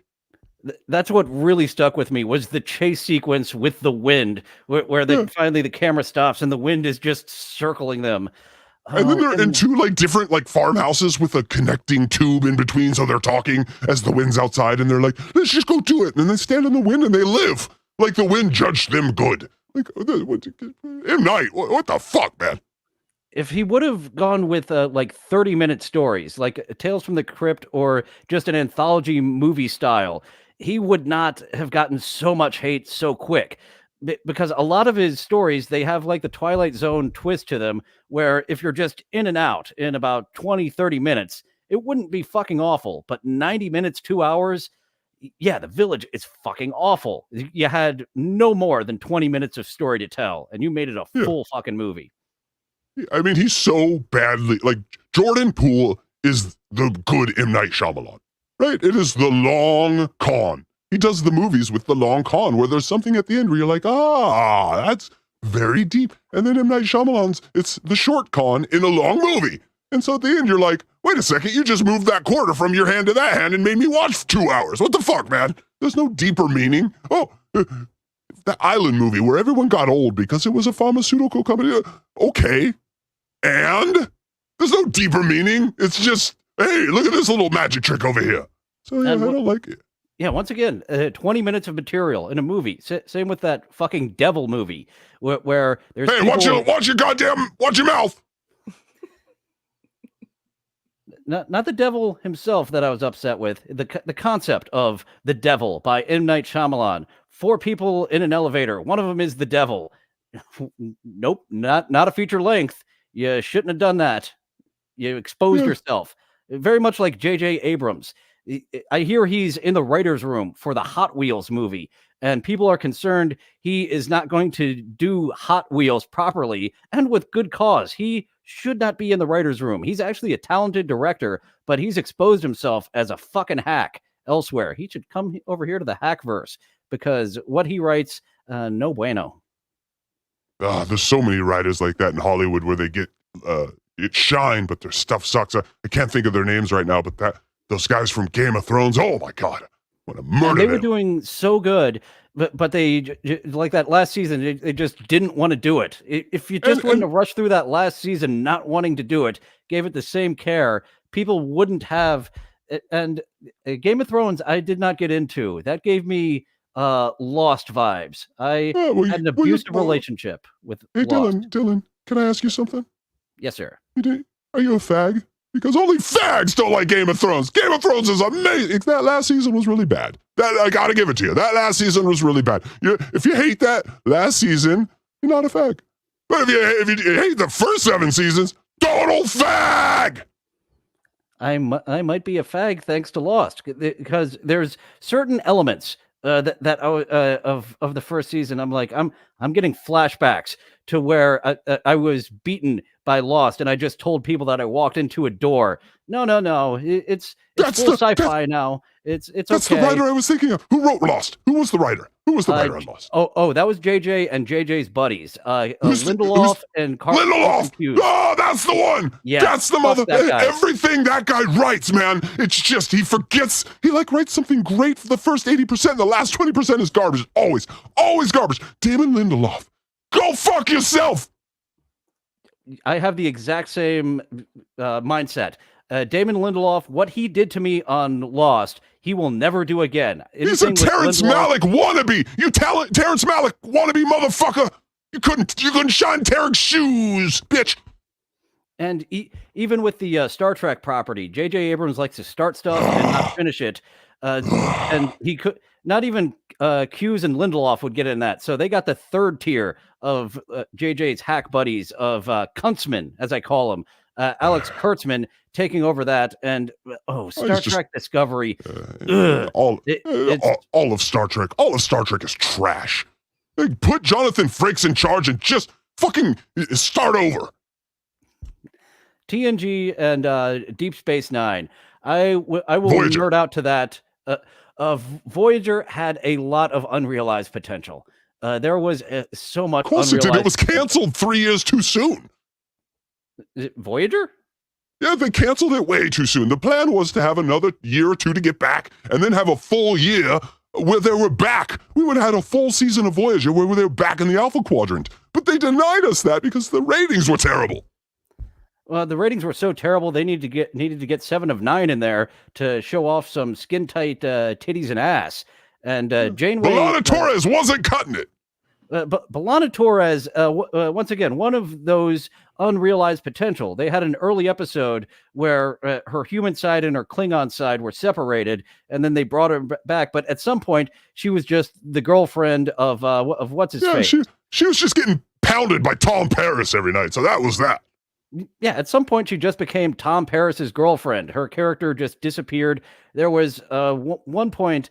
A: That's what really stuck with me was the chase sequence with the wind, where finally the camera stops and the wind is just circling them.
B: And then they're in two different farmhouses with a connecting tube in between, so they're talking as the wind's outside, and they're like, "Let's just go do it." And then they stand in the wind and they live like the wind judged them good. M. Night, what the fuck, man?
A: If he would have gone with 30-minute stories, like Tales from the Crypt or just an anthology movie style, he would not have gotten so much hate so quick. Because a lot of his stories, they have the Twilight Zone twist to them, where if you're just in and out in about 20, 30 minutes, it wouldn't be fucking awful. But 90 minutes, 2 hours, yeah, The Village is fucking awful. You had no more than 20 minutes of story to tell, and you made it a full fucking movie.
B: I mean, he's so badly, Jordan Poole is the good M. Night Shyamalan, right? It is the long con. He does the movies with the long con where there's something at the end where you're like, that's very deep. And then M. Night Shyamalan's, it's the short con in a long movie. And so at the end, you're like, wait a second, you just moved that quarter from your hand to that hand and made me watch 2 hours. What the fuck, man? There's no deeper meaning. Oh, that Island movie where everyone got old because it was a pharmaceutical company. Okay. And there's no deeper meaning. It's just, hey, look at this little magic trick over here. So yeah, I don't like it.
A: Yeah, once again, 20 minutes of material in a movie. Same with that fucking devil movie where there's
B: Hey, watch your mouth.
A: Not the devil himself that I was upset with. The concept of the devil by M. Night Shyamalan. 4 people in an elevator. One of them is the devil. Nope, not a feature length. You shouldn't have done that. You exposed yourself. Very much like J.J. Abrams. I hear he's in the writer's room for the Hot Wheels movie, and people are concerned he is not going to do Hot Wheels properly, and with good cause. He should not be in the writer's room. He's actually a talented director, but he's exposed himself as a fucking hack elsewhere. He should come over here to the Hackverse, because what he writes, no bueno.
B: There's so many writers like that in Hollywood where they get it shine, but their stuff sucks. I can't think of their names right now, but those guys from Game of Thrones, oh my God, I want to murder them.
A: They were doing so good, but they, like that last season, they just didn't want to do it. If you just wouldn't have rushed through that last season not wanting to do it, gave it the same care, people wouldn't have. And Game of Thrones, I did not get into. That gave me Lost vibes. I had an abusive relationship with Lost.
B: Dylan, can I ask you something?
A: Yes, sir.
B: Are you a fag? Because only fags don't like Game of Thrones. Game of Thrones is amazing. That last season was really bad. That I gotta give it to you. That last season was really bad. If you hate that last season, you're not a fag. But if you hate the first 7 seasons, total fag!
A: I might be a fag thanks to Lost, because there's certain elements of the first season. I'm like, I'm getting flashbacks to where I was beaten by Lost, and I just told people that I walked into a door. No, it's full sci-fi now, It's
B: That's
A: okay.
B: the writer I was thinking of. Who wrote Lost? Who was the writer? Who was the writer on Lost?
A: That was JJ and JJ's buddies.
B: Who's
A: Lindelof and Carlton
B: Lindelof.
A: Hughes.
B: Oh, that's the one.
A: Yes,
B: That's the
A: fuck that guy.
B: Everything that guy writes, man. It's just he forgets. He writes something great for the first 80%. The last 20% is garbage. Always garbage. Damon Lindelof, go fuck yourself.
A: I have the exact same mindset. Damon Lindelof, what he did to me on Lost, he will never do again.
B: He's a Terrence Malick wannabe. You Terrence Malick wannabe motherfucker. You couldn't shine Tarek's shoes, bitch.
A: And even with the Star Trek property, J.J. Abrams likes to start stuff and not finish it. And he could not even Hughes and Lindelof would get in that. So they got the third tier of JJ's hack buddies of Kuntzman, as I call him, Alex Kurtzman taking over that. And Star Trek Discovery.
B: All of Star Trek. All of Star Trek is trash. They put Jonathan Frakes in charge and just fucking start over.
A: TNG and Deep Space Nine. I will nerd out to that. Voyager had a lot of unrealized potential. There was so much.
B: Of course it did. It was canceled 3 years too soon.
A: Voyager?
B: Yeah, they canceled it way too soon. The plan was to have another year or two to get back, and then have a full year where they were back. We would have had a full season of Voyager where they were back in the Alpha Quadrant. But they denied us that because the ratings were terrible.
A: Well, the ratings were so terrible they needed to get 7 of 9 in there to show off some skin tight titties and ass. And Janeway,
B: B'Elanna Torres wasn't cutting it.
A: But B'Elanna Torres, once again, one of those unrealized potential. They had an early episode where her human side and her Klingon side were separated, and then they brought her back. But at some point, she was just the girlfriend of what's his face.
B: She was just getting pounded by Tom Paris every night. So that was that.
A: Yeah, at some point she just became Tom Paris's girlfriend. Her character just disappeared. There was one point,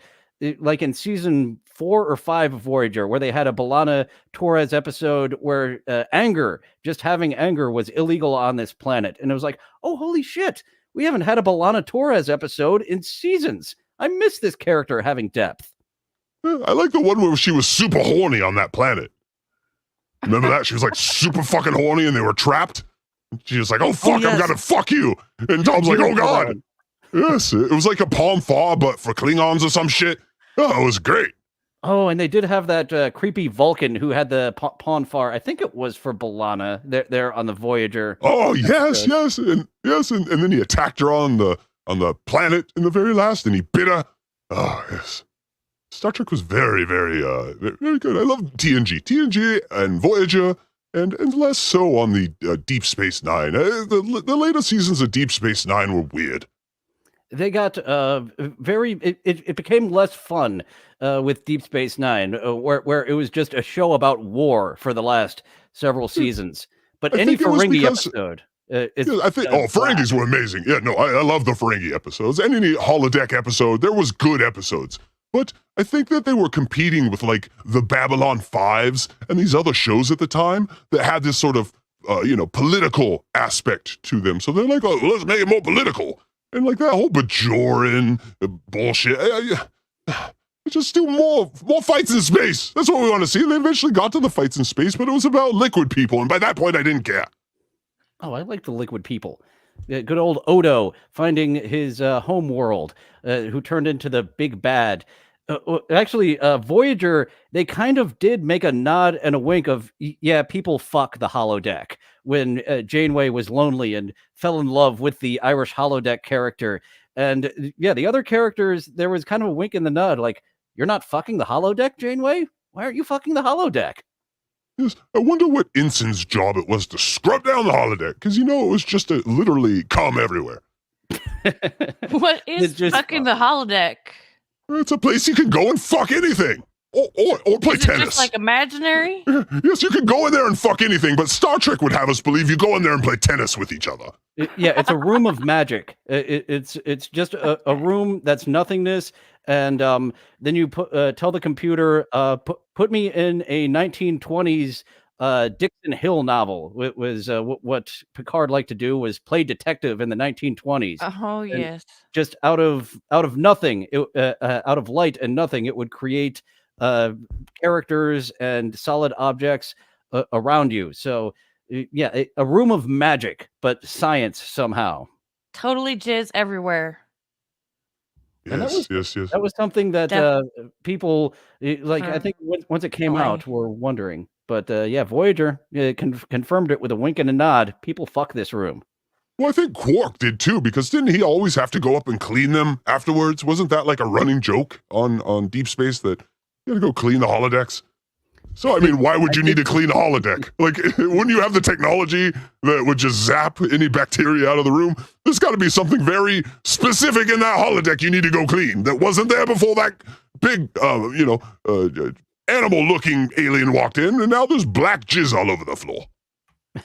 A: like in season 4 or 5 of Voyager, where they had a B'Elanna Torres episode where having anger was illegal on this planet. And it was like, oh, holy shit, we haven't had a B'Elanna Torres episode in seasons. I miss this character having depth.
B: I like the one where she was super horny on that planet. Remember that? She was like super fucking horny and they were trapped. She was like, oh, fuck, yes. I'm gonna fuck you. And Tom's like, oh, God. Yes, it was like a Palm Thaw, but for Klingons or some shit. Oh, it was great.
A: Oh, and they did have that creepy Vulcan who had the Ponfar. I think it was for B'Elanna there on the Voyager.
B: Oh, yes. And then he attacked her on the planet in the very last, and he bit her. Oh, yes. Star Trek was very, very, very good. I love TNG and Voyager. And less so on the Deep Space Nine. The later seasons of Deep Space Nine were weird.
A: They got it became less fun with Deep Space Nine, where it was just a show about war for the last several seasons. But any Ferengi episode,
B: Ferengis were amazing. Yeah, no, I love the Ferengi episodes. And any holodeck episode, there was good episodes. But I think that they were competing with like the Babylon 5s and these other shows at the time that had this sort of, political aspect to them. So they're like, oh, let's make it more political. And like that whole Bajoran bullshit. Just do more fights in space. That's what we want to see. And they eventually got to the fights in space, but it was about liquid people. And by that point, I didn't care.
A: Oh, I like the liquid people. Good old Odo finding his home world, who turned into the big bad. Actually, Voyager, they kind of did make a nod and a wink of, people fuck the holodeck when Janeway was lonely and fell in love with the Irish holodeck character. And the other characters, there was kind of a wink in the nod, like, you're not fucking the holodeck, Janeway? Why aren't you fucking the holodeck?
B: Yes, I wonder what Ensign's job it was to scrub down the holodeck, because it was just literally cum everywhere.
C: What is fucking the holodeck?
B: It's a place you can go and fuck anything. Or play
C: is it
B: tennis.
C: Just like imaginary?
B: Yes, you can go in there and fuck anything, but Star Trek would have us believe you go in there and play tennis with each other.
A: It's a room of magic. It's just a room that's nothingness, and then you tell the computer, put me in a 1920s Dixon Hill novel. It was what Picard liked to do was play detective in the 1920s.
C: Oh
A: And
C: yes.
A: just out of nothing, out of light and nothing, it would create characters and solid objects around you. So yeah, a room of magic, but science somehow.
C: Totally jizz everywhere.
A: And
B: Yes.
A: that was something that people like. I
C: For
A: think once it came
C: Hawaii.
A: out, were wondering. But yeah, Voyager confirmed it with a wink and a nod. People fuck this room.
B: Well, I think Quark did too, because didn't he always have to go up and clean them afterwards? Wasn't that like a running joke on Deep Space that you had to go clean the holodecks? So, I mean, why would you need to clean a holodeck? Like, wouldn't you have the technology that would just zap any bacteria out of the room? There's got to be something very specific in that holodeck you need to go clean that wasn't there before that big, animal-looking alien walked in, and now there's black jizz all over the floor.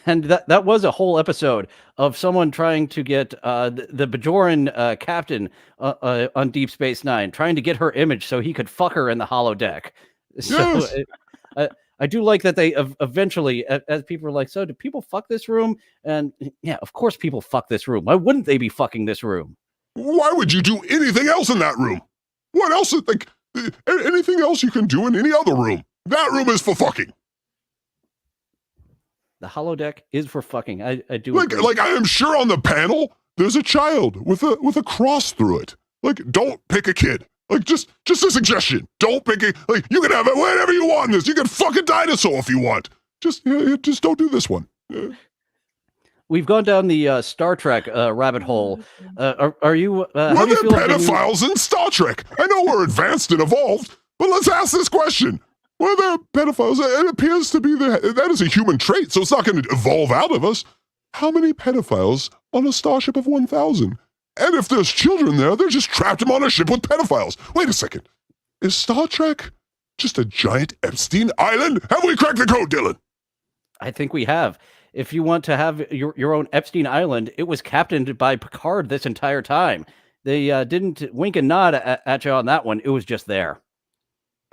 A: And that was a whole episode of someone trying to get the Bajoran captain on Deep Space Nine, trying to get her image so he could fuck her in the holodeck. So
B: Yes.
A: I do like that they eventually, as people are like, so do people fuck this room? And yeah, of course people fuck this room. Why wouldn't they be fucking this room?
B: Why would you do anything else in that room? What else? Like, anything else you can do in any other room? That room is for fucking.
A: The holodeck is for fucking. I do
B: Like,
A: agree.
B: like I am sure on the panel there's a child with a cross through it. Like, don't pick a kid. Like, just a suggestion. Don't pick a, like, you can have it whatever you want in this. You can fuck a dinosaur if you want. Just don't do this one.
A: We've gone down the Star Trek rabbit hole. Are you? How
B: Were
A: do you
B: there
A: feel about the new-
B: pedophiles in Star Trek? I know we're advanced and evolved, but let's ask this question. Were there pedophiles? It appears to be that is a human trait, so it's not going to evolve out of us. How many pedophiles on a starship of 1,000? And if there's children there, they're just trapped them on a ship with pedophiles. Wait a second. Is Star Trek just a giant Epstein Island? Have we cracked the code, Dylan?
A: I think we have. If you want to have your own Epstein Island, it was captained by Picard this entire time. They didn't wink and nod at you on that one. It was just there.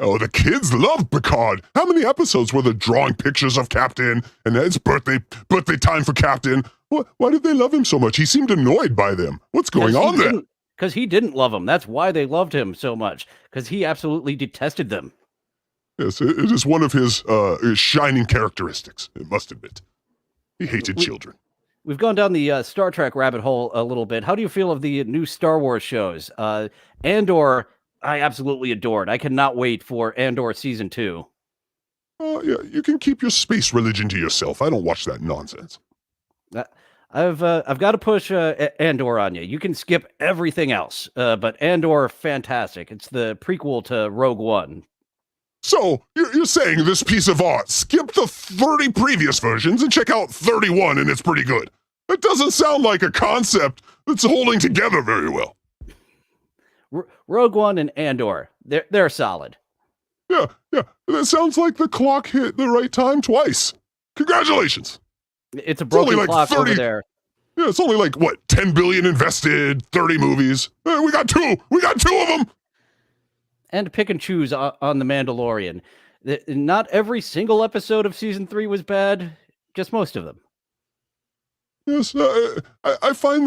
B: Oh, the kids love Picard. How many episodes were there drawing pictures of Captain and it's birthday time for Captain? Why did they love him so much? He seemed annoyed by them. What's going on there?
A: Because he didn't love them. That's why they loved him so much. Because he absolutely detested them.
B: Yes, it is one of his shining characteristics, I must admit. He hated children.
A: We've gone down the Star Trek rabbit hole a little bit. How do you feel of the new Star Wars shows? Andor, I absolutely adored. I cannot wait for Andor Season 2.
B: Yeah, you can keep your space religion to yourself. I don't watch that nonsense.
A: I've got to push Andor on you. You can skip everything else, but Andor, fantastic. It's the prequel to Rogue One.
B: So, you're saying this piece of art, skip the 30 previous versions and check out 31 and it's pretty good. That doesn't sound like a concept that's holding together very well.
A: Rogue One and Andor, they're solid.
B: Yeah, that sounds like the clock hit the right time twice. Congratulations.
A: It's a broken
B: like
A: clock
B: 30
A: over there.
B: Yeah, it's only like, what, 10 billion invested, 30 movies. We got two. We got two of them.
A: And pick and choose on The Mandalorian. Not every single episode of Season 3 was bad, just most of them.
B: Yes, I find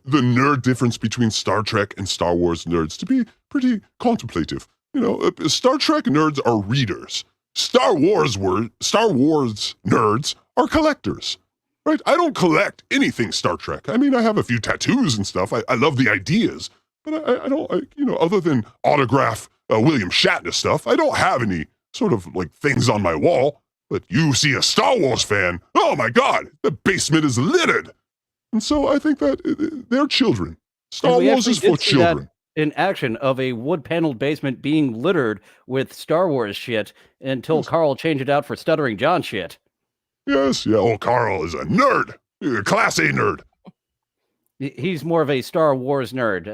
B: the nerd difference between Star Trek and Star Wars nerds to be pretty contemplative. You know, Star Trek nerds are readers. Star Wars nerds are collectors. Right? I don't collect anything Star Trek. I mean, I have a few tattoos and stuff. I love the ideas, but I don't, other than autograph William Shatner stuff, I don't have any sort of like things on my wall. But you see a Star Wars fan, oh my God, the basement is littered. And so I think that they're children. Star Wars is for children.
A: In action of a wood-paneled basement being littered with Star Wars shit until Carl changed it out for Stuttering John shit.
B: Yes, yeah. Oh, Carl is a nerd. Class A nerd.
A: He's more of a Star Wars nerd.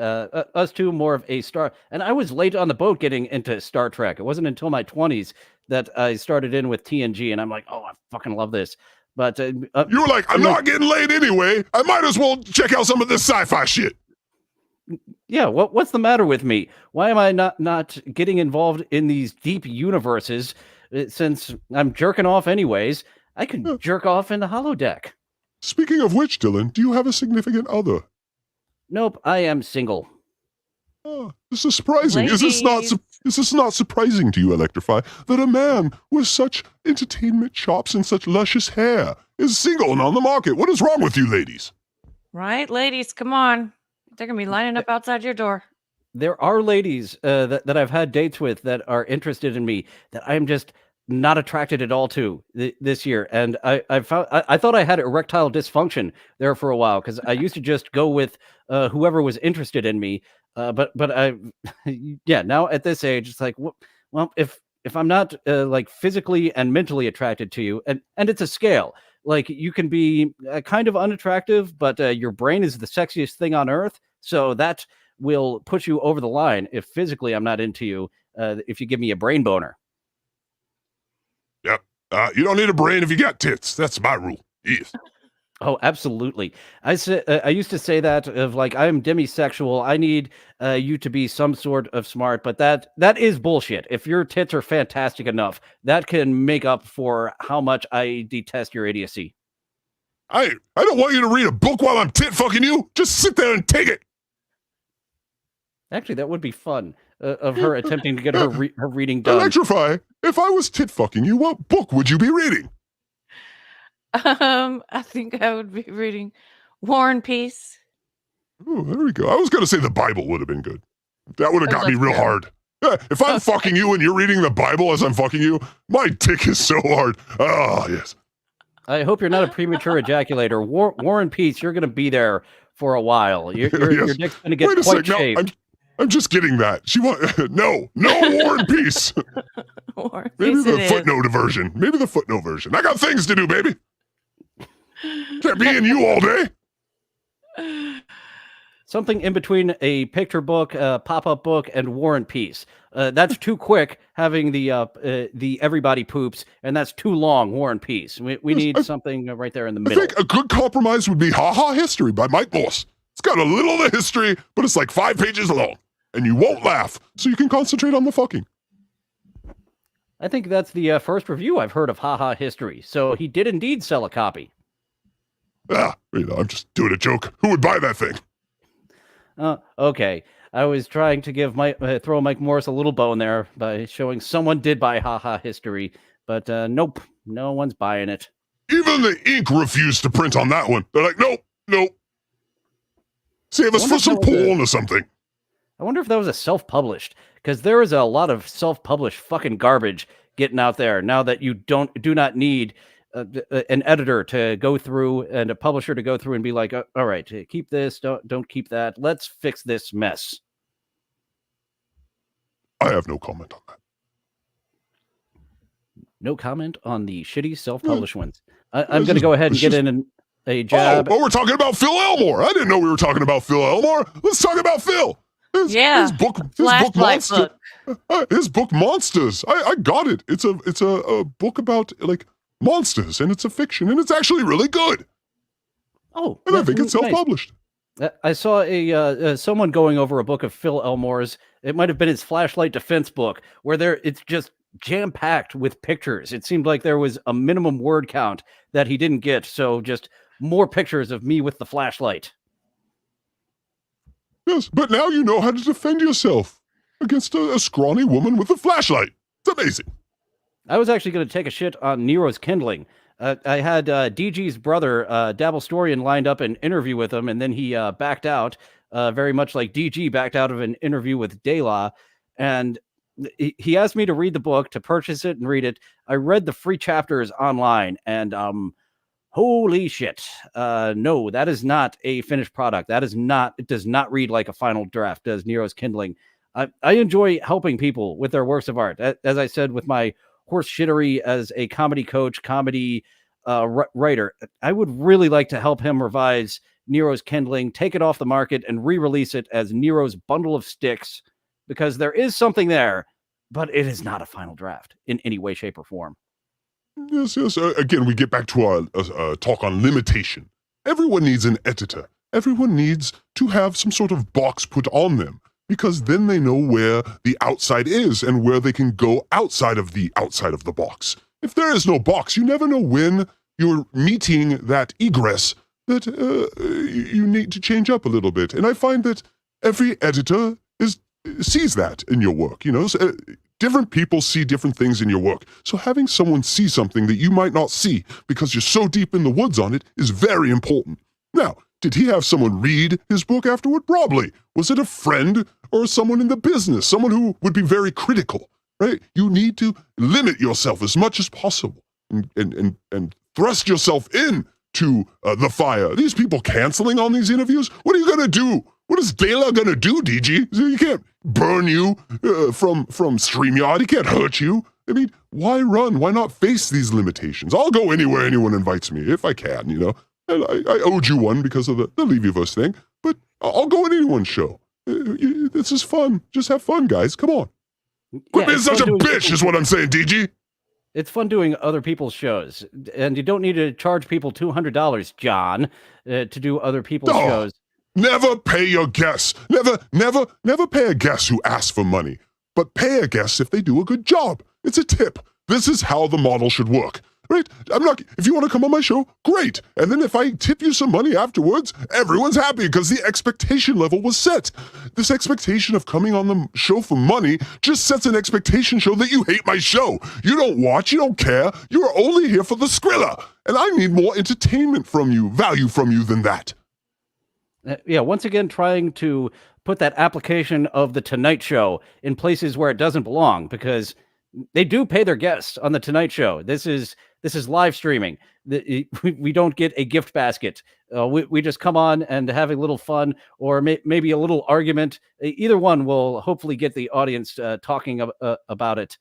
A: Us two, more of a Star... And I was late on the boat getting into Star Trek. It wasn't until my 20s that I started in with TNG, and I'm like, oh, I fucking love this. But
B: you were like, I'm not getting laid anyway. I might as well check out some of this sci-fi shit.
A: Yeah, what's the matter with me? Why am I not getting involved in these deep universes since I'm jerking off anyways? I can jerk off in the holodeck.
B: Speaking of which, Dylan, do you have a significant other?
A: Nope, I am single.
B: Oh, this is surprising. Is this not surprising to you, Electrify, that a man with such entertainment chops and such luscious hair is single and on the market? What is wrong with you, ladies?
C: Right, ladies, come on. They're going to be lining up outside your door.
A: There are ladies that I've had dates with that are interested in me that I'm just not attracted at all to this year. And I thought I had erectile dysfunction there for a while because I used to just go with whoever was interested in me. But I, yeah, now at this age, it's like, well, if I'm not like physically and mentally attracted to you, and it's a scale, like you can be kind of unattractive, but your brain is the sexiest thing on earth. So that will push you over the line if physically I'm not into you, if you give me a brain boner.
B: Yep. You don't need a brain if you got tits. That's my rule. Yes.
A: Oh, absolutely. I used to say that of like, I'm demisexual. I need you to be some sort of smart, but that is bullshit. If your tits are fantastic enough, that can make up for how much I detest your idiocy.
B: I don't want you to read a book while I'm tit fucking you. Just sit there and take it.
A: Actually, that would be fun of her attempting to get her reading done.
B: Electrify, if I was tit fucking you, what book would you be reading?
C: I think I would be reading War and Peace.
B: Oh, there we go. I was going to say the Bible would have been good. That would have got me real hard. Yeah, if I'm fucking you and you're reading the Bible as I'm fucking you, my dick is so hard. Oh, yes.
A: I hope you're not a premature ejaculator. War and Peace, you're going to be there for a while. Your dick's going to get quite shaved.
B: No, I'm just getting that. She no War and Peace. Maybe the footnote version. Maybe the footnote version. I got things to do, baby. Can't be in you all day.
A: Something in between a picture book, pop-up book, and War and Peace. That's too quick, having the everybody poops, and that's too long, War and Peace. We need something right there in the middle.
B: I think a good compromise would be Ha Ha History by Mike Morse. It's got a little of the history, but it's like 5 pages long, and you won't laugh, so you can concentrate on the fucking.
A: I think that's the first review I've heard of Ha Ha History, so he did indeed sell a copy.
B: I'm just doing a joke. Who would buy that thing?
A: Okay. I was trying to give throw Mike Morris a little bone there by showing someone did buy Ha Ha History, but nope, no one's buying it.
B: Even the ink refused to print on that one. They're like, nope. Save us for some porn or something.
A: I wonder if that was a self-published, because there is a lot of self-published fucking garbage getting out there now that you do not need an editor to go through and a publisher to go through and be like, all right, keep this, don't keep that. Let's fix this mess.
B: I have no comment on that.
A: No comment on the shitty self-published ones. I'm going to go ahead and get in a jab.
B: Oh, we're talking about Phil Elmore. I didn't know we were talking about Phil Elmore. Let's talk about Phil. His book Monsters. His book Monsters. I got it. It's a book about like monsters, and it's a fiction, and it's actually really good.
A: Oh,
B: and I think it's self-published.
A: Nice. I saw someone going over a book of Phil Elmore's. It might have been his Flashlight Defense book, where it's just jam-packed with pictures. It seemed like there was a minimum word count that he didn't get, so just more pictures of me with the flashlight.
B: Yes, but now you know how to defend yourself against a scrawny woman with a flashlight. It's amazing.
A: I was actually going to take a shit on Nero's Kindling. I had DG's brother, Dabblestorian, lined up an interview with him, and then he backed out, very much like DG backed out of an interview with Dayla. And he asked me to read the book, to purchase it and read it. I read the free chapters online, and holy shit. No, that is not a finished product. It does not read like a final draft, does Nero's Kindling. I enjoy helping people with their works of art. As I said, with my horse shittery as a comedy coach, comedy writer, I would really like to help him revise Nero's Kindling, take it off the market, and re-release it as Nero's Bundle of Sticks, because there is something there, but it is not a final draft in any way, shape, or form.
B: Yes. Again, we get back to our talk on limitation. Everyone needs an editor. Everyone needs to have some sort of box put on them, because then they know where the outside is and where they can go outside of the box. if there is no box, you never know when you're meeting that egress that you need to change up a little bit. And I find that every editor sees that in your work. So, different people see different things in your work. So having someone see something that you might not see because you're so deep in the woods on it is very important. Now, did he have someone read his book afterward? Probably. Was it a friend or someone in the business? Someone who would be very critical, right? You need to limit yourself as much as possible and thrust yourself into the fire. These people canceling on these interviews, what are you going to do? What is Dela going to do, DG? He can't burn you from StreamYard. He can't hurt you. I mean, why run? Why not face these limitations? I'll go anywhere anyone invites me, if I can, And I owed you one because of the Leviverse thing, but I'll go on anyone's show. This is fun. Just have fun, guys. Come on. Quit being such a bitch is what I'm saying, DG.
A: It's fun doing other people's shows, and you don't need to charge people $200, John, to do other people's shows.
B: Never pay your guests. Never pay a guest who asks for money, but pay a guest if they do a good job. It's a tip. This is how the model should work, right? If you want to come on my show, great. And then if I tip you some money afterwards, everyone's happy because the expectation level was set. This expectation of coming on the show for money just sets an expectation show that you hate my show. You don't watch, you don't care. You are only here for the Skrilla. And I need more entertainment from you, value from you than that.
A: Yeah, once again, trying to put that application of the Tonight Show in places where it doesn't belong, because they do pay their guests on the Tonight Show. This is live streaming. We don't get a gift basket. We just come on and have a little fun, or maybe a little argument. Either one will hopefully get the audience talking about it.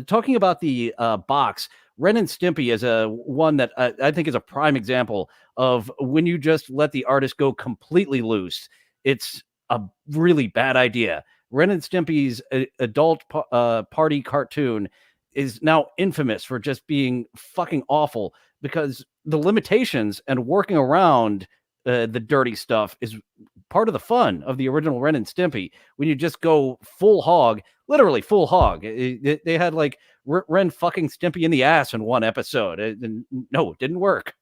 A: Talking about the box, Ren and Stimpy is one that I think is a prime example of when you just let the artist go completely loose. It's a really bad idea. Ren and Stimpy's adult party cartoon is now infamous for just being fucking awful, because the limitations and working around the dirty stuff is part of the fun of the original Ren and Stimpy. When you just go full hog, literally full hog. They had like Ren fucking Stimpy in the ass in one episode. No, it didn't work.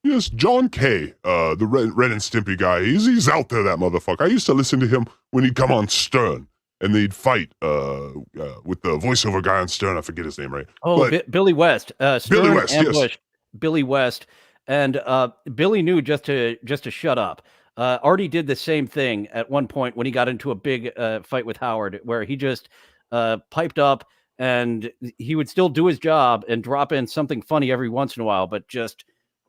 B: Yes, John Kay, the Ren and Stimpy guy, he's out there, that motherfucker. I used to listen to him when he'd come on Stern, and they'd fight with the voiceover guy on Stern. I forget his name, right?
A: Oh, Billy West. Stern
B: Billy West,
A: ambushed
B: yes.
A: Billy West, and Billy knew just to shut up. Artie did the same thing at one point when he got into a big fight with Howard, where he just piped up, and he would still do his job and drop in something funny every once in a while, but just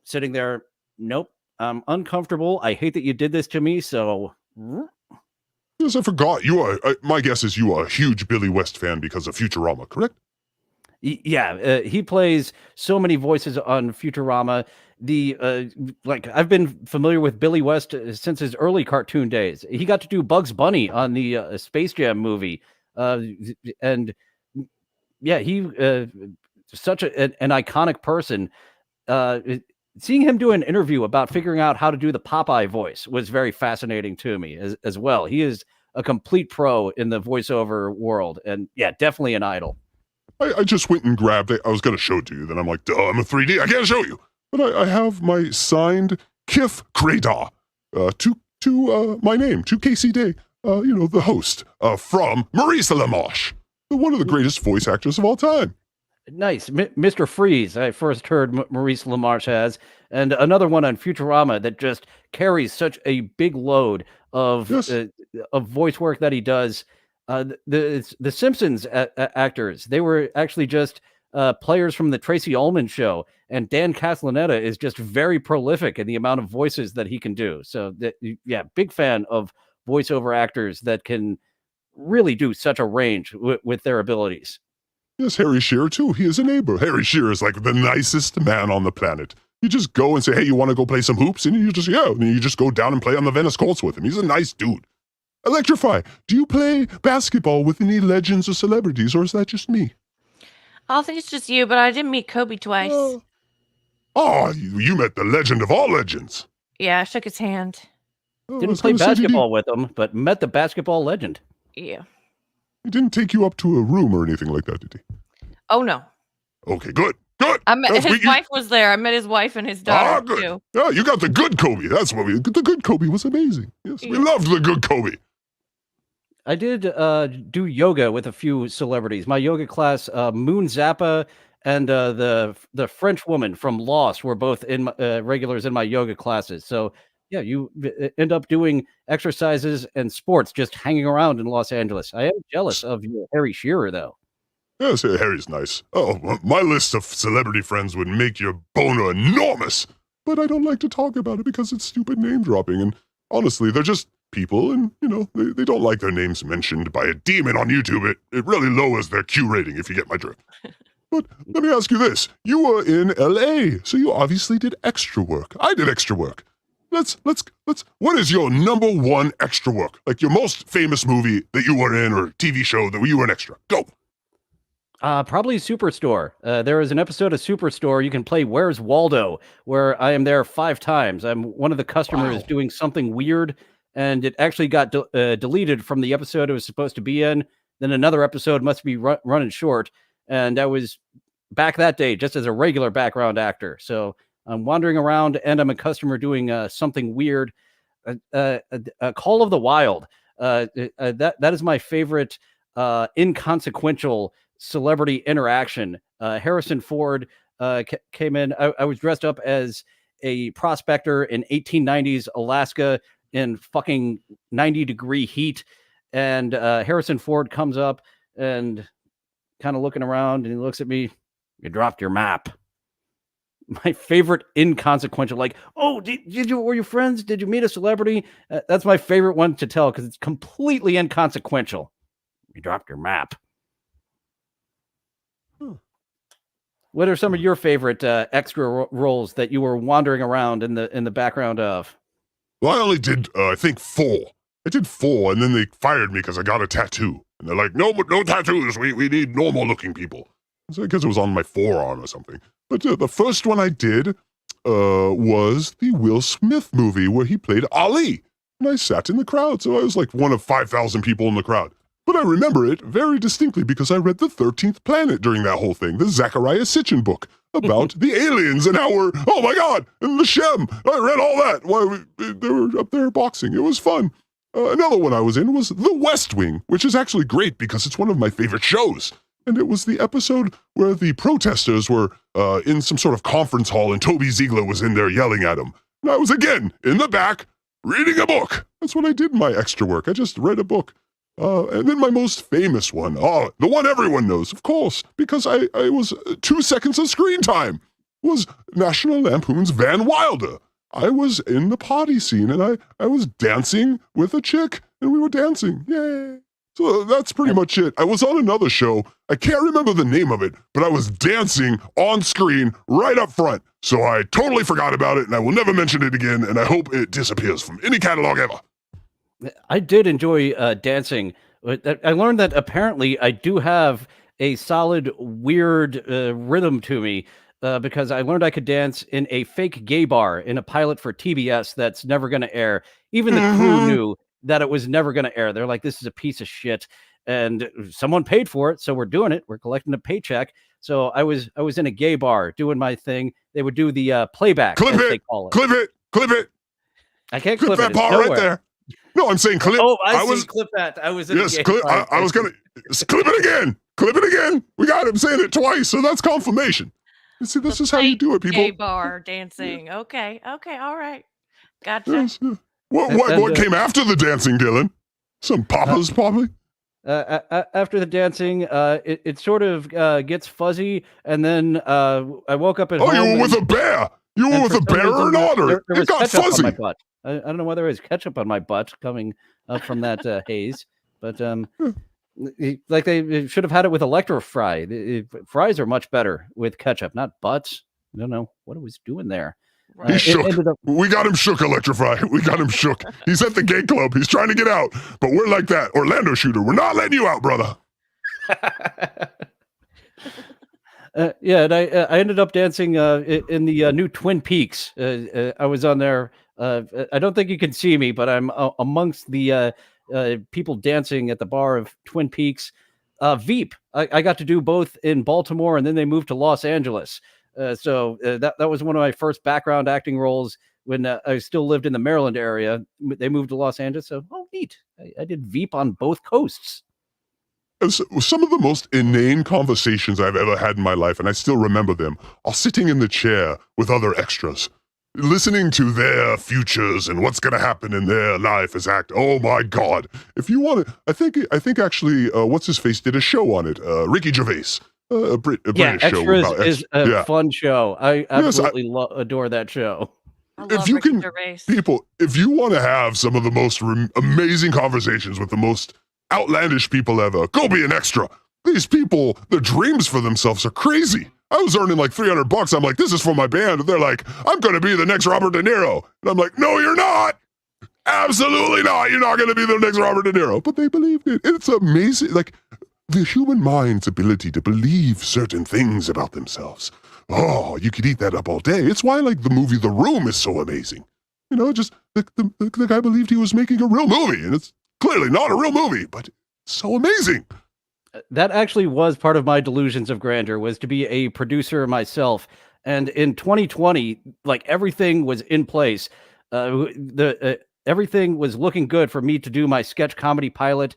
A: sitting there, nope, I'm uncomfortable. I hate that you did this to me, so...
B: Yes, I forgot. My guess is you are a huge Billy West fan because of Futurama, correct?
A: Yeah, he plays so many voices on Futurama. I've been familiar with Billy West since his early cartoon days. He got to do Bugs Bunny on the Space Jam movie, and yeah, he such an iconic person. Seeing him do an interview about figuring out how to do the Popeye voice was very fascinating to me as well. He is a complete pro in the voiceover world, and yeah, definitely an idol.
B: I just went and grabbed it. I was going to show it to you. Then I'm like, duh, I'm a 3D. I can't show you. But I have my signed Kif Kreda to my name, to Casey Day, the host from Maurice LaMarche, one of the greatest voice actors of all time.
A: Nice. Mr. Freeze, I first heard Maurice LaMarche has, and another one on Futurama that just carries such a big load of voice work that he does. The Simpsons actors, they were actually just players from the Tracy Ullman show, and Dan Castellaneta is just very prolific in the amount of voices that he can do. So, big fan of voiceover actors that can really do such a range with their abilities.
B: Yes, Harry Shearer, too. He is a neighbor. Harry Shearer is like the nicest man on the planet. You just go and say, hey, you want to go play some hoops? And you just go down and play on the Venice courts with him. He's a nice dude. Electra Fry, do you play basketball with any legends or celebrities, or is that just me?
C: I think it's just you, but I did meet Kobe twice.
B: You met the legend of all legends.
C: Yeah, I shook his hand.
A: Didn't play basketball with him, but met the basketball legend.
C: Yeah.
B: He didn't take you up to a room or anything like that, did he?
C: Oh, no.
B: Okay, good. Good.
C: I met
B: That's
C: his
B: what you-
C: wife was there. I met his wife and his daughter
B: good.
C: too.
B: Yeah, you got the good Kobe. That's what the good Kobe was amazing. Yes, we
C: Yeah.
B: loved the good Kobe.
A: I did do yoga with a few celebrities. My yoga class, Moon Zappa and the French woman from Lost were both in regulars in my yoga classes. So yeah, you end up doing exercises and sports just hanging around in Los Angeles. I am jealous of your Harry Shearer though.
B: Yes, Harry's nice. Oh, my list of celebrity friends would make your boner enormous. But I don't like to talk about it because it's stupid name dropping. And honestly, they're just people, and, they don't like their names mentioned by a demon on YouTube. It really lowers their Q rating, if you get my drift. But let me ask you this. You were in LA, so you obviously did extra work. I did extra work. Let's, what is your number one extra work? Like your most famous movie that you were in or TV show that you were an extra? Go.
A: Probably Superstore. There is an episode of Superstore. You can play Where's Waldo, where I am there 5 times. I'm one of the customers doing something weird, and it actually got deleted from the episode it was supposed to be in. Then another episode must be running short, and I was back that day just as a regular background actor. So I'm wandering around, and I'm a customer doing something weird. Call of the Wild. That is my favorite inconsequential celebrity interaction. Harrison Ford came in. I was dressed up as a prospector in 1890s Alaska in fucking 90-degree heat. And Harrison Ford comes up and kind of looking around, and he looks at me. You dropped your map. My favorite inconsequential, like, oh, were you friends? Did you meet a celebrity? That's my favorite one to tell because it's completely inconsequential. You dropped your map. What are some of your favorite extra roles that you were wandering around in the background of?
B: Well, I only did, I think 4. I did 4, and then they fired me because I got a tattoo. And they're like, no tattoos. We need normal-looking people. So I guess it was on my forearm or something. But the first one I did was the Will Smith movie where he played Ali. And I sat in the crowd, so I was like one of 5,000 people in the crowd. But I remember it very distinctly because I read The 13th Planet during that whole thing, the Zachariah Sitchin book about the aliens and how we're, oh my God, and the Shem. I read all that while they were up there boxing. It was fun. Another one I was in was The West Wing, which is actually great because it's one of my favorite shows. And it was the episode where the protesters were in some sort of conference hall and Toby Ziegler was in there yelling at them. And I was again in the back reading a book. That's what I did in my extra work. I just read a book. And then my most famous one, the one everyone knows, of course, because I was 2 seconds of screen time, was National Lampoon's Van Wilder. I was in the party scene, and I was dancing with a chick, and we were dancing. Yay. So that's pretty much it. I was on another show. I can't remember the name of it, but I was dancing on screen right up front. So I totally forgot about it, and I will never mention it again, and I hope it disappears from any catalog ever.
A: I did enjoy dancing. I learned that apparently I do have a solid, weird rhythm to me because I learned I could dance in a fake gay bar in a pilot for TBS that's never going to air. Even the crew knew that it was never going to air. They're like, this is a piece of shit. And someone paid for it, so we're doing it. We're collecting a paycheck. So I was in a gay bar doing my thing. They would do the playback.
B: Clip
A: as
B: it.
A: They call it.
B: Clip it. Clip it.
A: I can't
B: Clip
A: clip
B: that
A: it.
B: part right there. No, I'm saying clip.
A: Oh, I see. Clip that. I was in
B: yes.
A: a gay
B: Clip.
A: bar.
B: I was gonna clip it again. Clip it again. We got him saying it twice, so that's confirmation. You see, this is how you do it, people.
C: Gay bar dancing. Yeah. Okay. All right. Gotcha.
B: Yes, yeah. What came after the dancing, Dylan? Some papas, probably.
A: After the dancing, it sort of gets fuzzy, and then I woke up at home.
B: Oh, you were with a bear. You were with a bear or an otter.
A: There
B: it got fuzzy.
A: On my butt. I don't know whether it was ketchup on my butt coming up from that haze, but like they should have had it with Electra Fry. Fries are much better with ketchup, not butts. I don't know what it was doing there.
B: Right. He's shook. We got him shook, Electrify. We got him shook. He's at the gay club. He's trying to get out, but we're like that. Orlando shooter. We're not letting you out, brother.
A: Yeah, and I ended up dancing in the new Twin Peaks. I was on there. I don't think you can see me, but I'm amongst the people dancing at the bar of Twin Peaks. Veep. I got to do both in Baltimore, and then they moved to Los Angeles. So that was one of my first background acting roles when I still lived in the Maryland area. They moved to Los Angeles. So, neat. I did Veep on both coasts.
B: Some of the most inane conversations I've ever had in my life, and I still remember them, are sitting in the chair with other extras, listening to their futures and what's going to happen in their life as act. Oh my God! If you want to, I think actually, what's his face did a show on it. Ricky Gervais, a British show about
A: is a fun show. I absolutely adore that show.
B: If you can, people, if you want to have some of the most amazing conversations with the most outlandish people ever, go be an extra. These people, their dreams for themselves are crazy. I was earning like $300. I'm like, this is for my band. And they're like, I'm going to be the next Robert De Niro. And I'm like, no, you're not. Absolutely not. You're not going to be the next Robert De Niro. But they believed it. It's amazing. Like the human mind's ability to believe certain things about themselves. Oh, you could eat that up all day. It's why like the movie The Room is so amazing. You know, just the guy believed he was making a real movie. And it's clearly not a real movie, but so amazing.
A: That actually was part of my delusions of grandeur, was to be a producer myself. And in 2020, like everything was in place. Everything was looking good for me to do my sketch comedy pilot,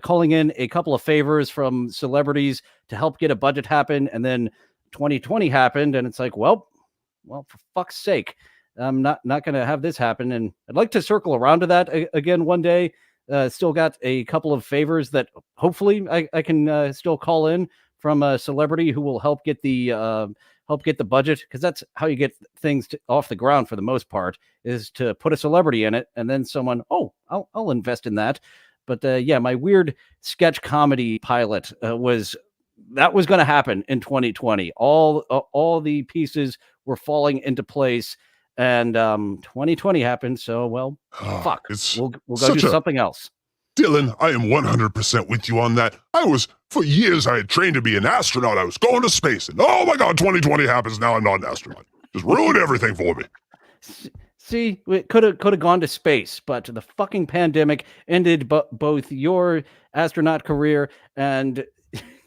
A: calling in a couple of favors from celebrities to help get a budget happen. And then 2020 happened, and it's like, well, for fuck's sake, I'm not going to have this happen. And I'd like to circle around to that again one day. Still got a couple of favors that hopefully I can still call in from a celebrity who will help get the budget, because that's how you get things off the ground for the most part, is to put a celebrity in it, and then someone, I'll invest in that. But my weird sketch comedy pilot was going to happen in 2020. All the pieces were falling into place. And 2020 happened, so fuck. We'll go do something else.
B: Dylan, I am 100% with you on that. For years, I had trained to be an astronaut. I was going to space, and oh my God, 2020 happens. Now I'm not an astronaut. Just ruined everything for me.
A: See, it could have gone to space, but the fucking pandemic ended both your astronaut career and.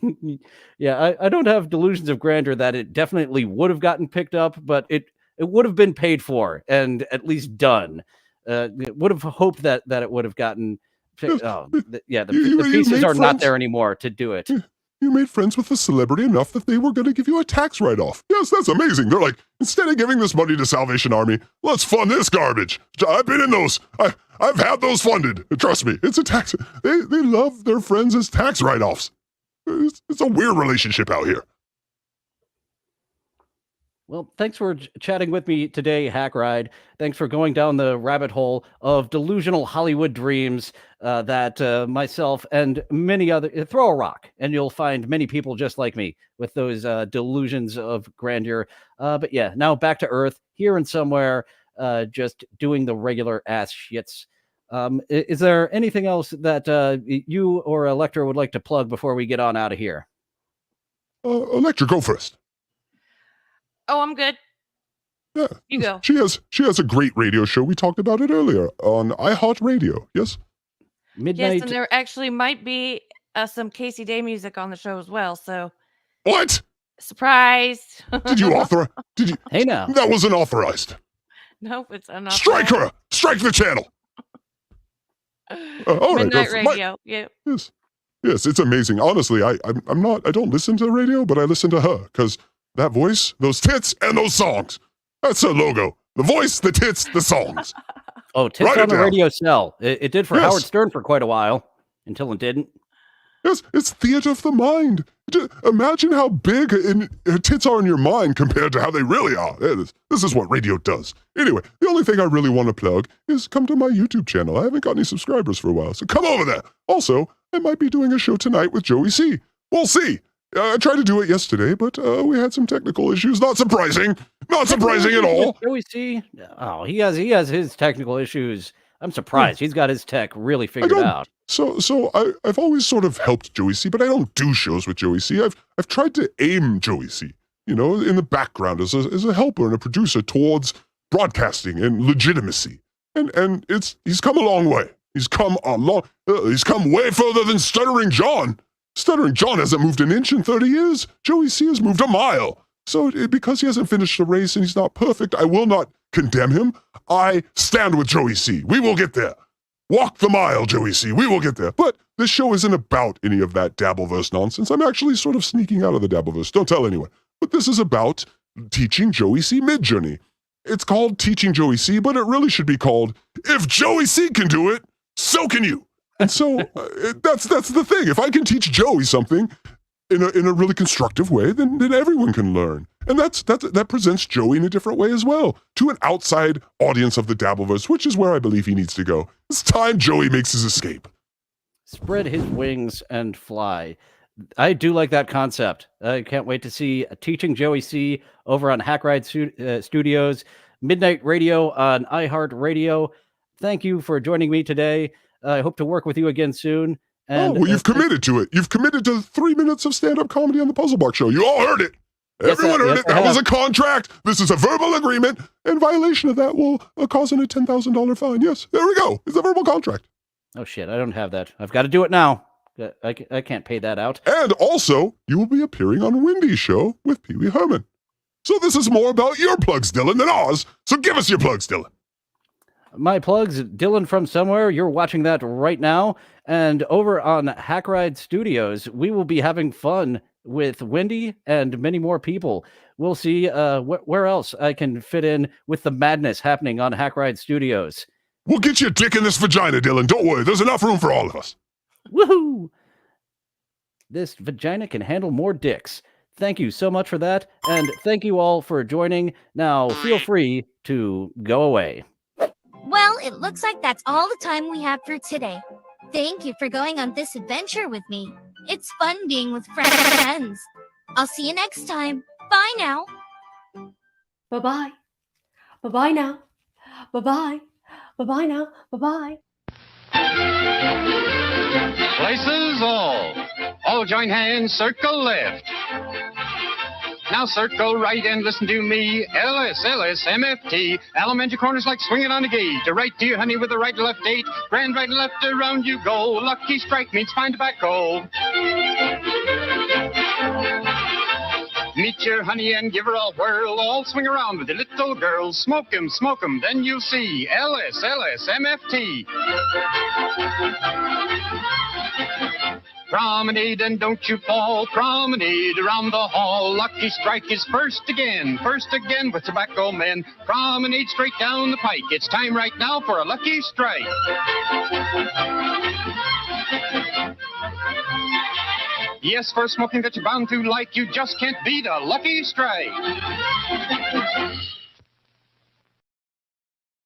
A: I don't have delusions of grandeur that it definitely would have gotten picked up, but it would have been paid for and at least done. Would have hoped that it would have gotten. The pieces are not there anymore to do it.
B: You made friends with a celebrity enough that they were going to give you a tax write-off. Yes, that's amazing. They're like, instead of giving this money to Salvation Army, let's fund this garbage. I've been in those. I've had those funded. Trust me, it's a tax. They love their friends as tax write-offs. It's a weird relationship out here.
A: Well, thanks for chatting with me today, Hackride. Thanks for going down the rabbit hole of delusional Hollywood dreams that myself and many other... Throw a rock, and you'll find many people just like me with those delusions of grandeur. But yeah, now back to Earth, here and somewhere, just doing the regular ass shits. Is there anything else that you or Electra would like to plug before we get on out of here?
B: Electra, go first.
C: Oh, I'm good.
B: Yeah.
C: You go.
B: She has a great radio show. We talked about it earlier on iHeartRadio. Yes?
A: Midnight.
C: Yes, and there actually might be some Casey Day music on the show as well, so...
B: What?
C: Surprise!
B: Did you?
A: Hey, now.
B: That wasn't authorized.
C: Nope, it's unauthorized.
B: Strike her! Strike the channel! All
C: Midnight
B: right,
C: Radio, yeah.
B: Yes, it's amazing. Honestly, I don't listen to radio, but I listen to her, because that voice, those tits, and those songs. That's her logo. The voice, the tits, the songs.
A: Oh, tits on the radio sell. It did for Howard Stern for quite a while, until it didn't.
B: Yes, it's theater of the mind. Imagine how big tits are in your mind compared to how they really are. This is what radio does. Anyway, the only thing I really want to plug is come to my YouTube channel. I haven't got any subscribers for a while, so come over there. Also, I might be doing a show tonight with Joey C. We'll see. I tried to do it yesterday, but we had some technical issues. Not surprising. Not surprising at all.
A: Joey C. Oh, he has his technical issues. I'm surprised. He's got his tech really figured out.
B: So I've always sort of helped Joey C, but I don't do shows with Joey C. I've tried to aim Joey C, in the background as a helper and a producer towards broadcasting and legitimacy. And he's come a long way. He's come way further than Stuttering John. Stuttering John hasn't moved an inch in 30 years. Joey C has moved a mile. So because he hasn't finished the race and he's not perfect, I will not condemn him. I stand with Joey C. We will get there. Walk the mile, Joey C. We will get there. But this show isn't about any of that Dabbleverse nonsense. I'm actually sort of sneaking out of the Dabbleverse. Don't tell anyone. But this is about teaching Joey C Midjourney. It's called Teaching Joey C, but it really should be called If Joey C can do it, so can you. And so that's the thing. If I can teach Joey something in a really constructive way, then everyone can learn. And that presents Joey in a different way as well, to an outside audience of the Dabbleverse, which is where I believe he needs to go. It's time Joey makes his escape.
A: Spread his wings and fly. I do like that concept. I can't wait to see Teaching Joey C over on Hackride Studios, Midnight Radio on iHeartRadio. Thank you for joining me today. I hope to work with you again soon. And
B: you've committed to it. You've committed to 3 minutes of stand-up comedy on the Puzzle Box Show. You all heard it. Everyone heard it. That was a contract. This is a verbal agreement. And violation of that will cause a $10,000 fine. Yes, there we go. It's a verbal contract.
A: Oh, shit. I don't have that. I've got to do it now. I can't pay that out.
B: And also, you will be appearing on Wendy's show with Pee Wee Herman. So this is more about your plugs, Dylan, than ours. So give us your plugs, Dylan.
A: My plugs, Dylan from somewhere. You're watching that right now. And over on Hackride Studios, we will be having fun with Wendy and many more people. We'll see where else I can fit in with the madness happening on Hackride Studios.
B: We'll get you a dick in this vagina, Dylan. Don't worry. There's enough room for all of us.
A: Woohoo! This vagina can handle more dicks. Thank you so much for that. And thank you all for joining. Now, feel free to go away.
E: Well, it looks like that's all the time we have for today. Thank you for going on this adventure with me. It's fun being with friends. I'll see you next time. Bye now.
F: Bye-bye. Bye-bye now. Bye-bye. Bye-bye now. Bye-bye.
G: Places all join hands, circle left. Now circle right and listen to me. LSMFT. Elementary corners like swinging on a gate. To right to your honey with the right left date. Grand right and left around you go. Lucky strike means fine tobacco. Meet your honey and give her a whirl. All swing around with the little girls. Smoke 'em, then you'll see. LSMFT. Promenade and don't you fall. Promenade around the hall. Lucky strike is first again with tobacco men. Promenade straight down the pike. It's time right now for a lucky strike. Yes, for smoking that you're bound to like, you just can't beat a lucky strike.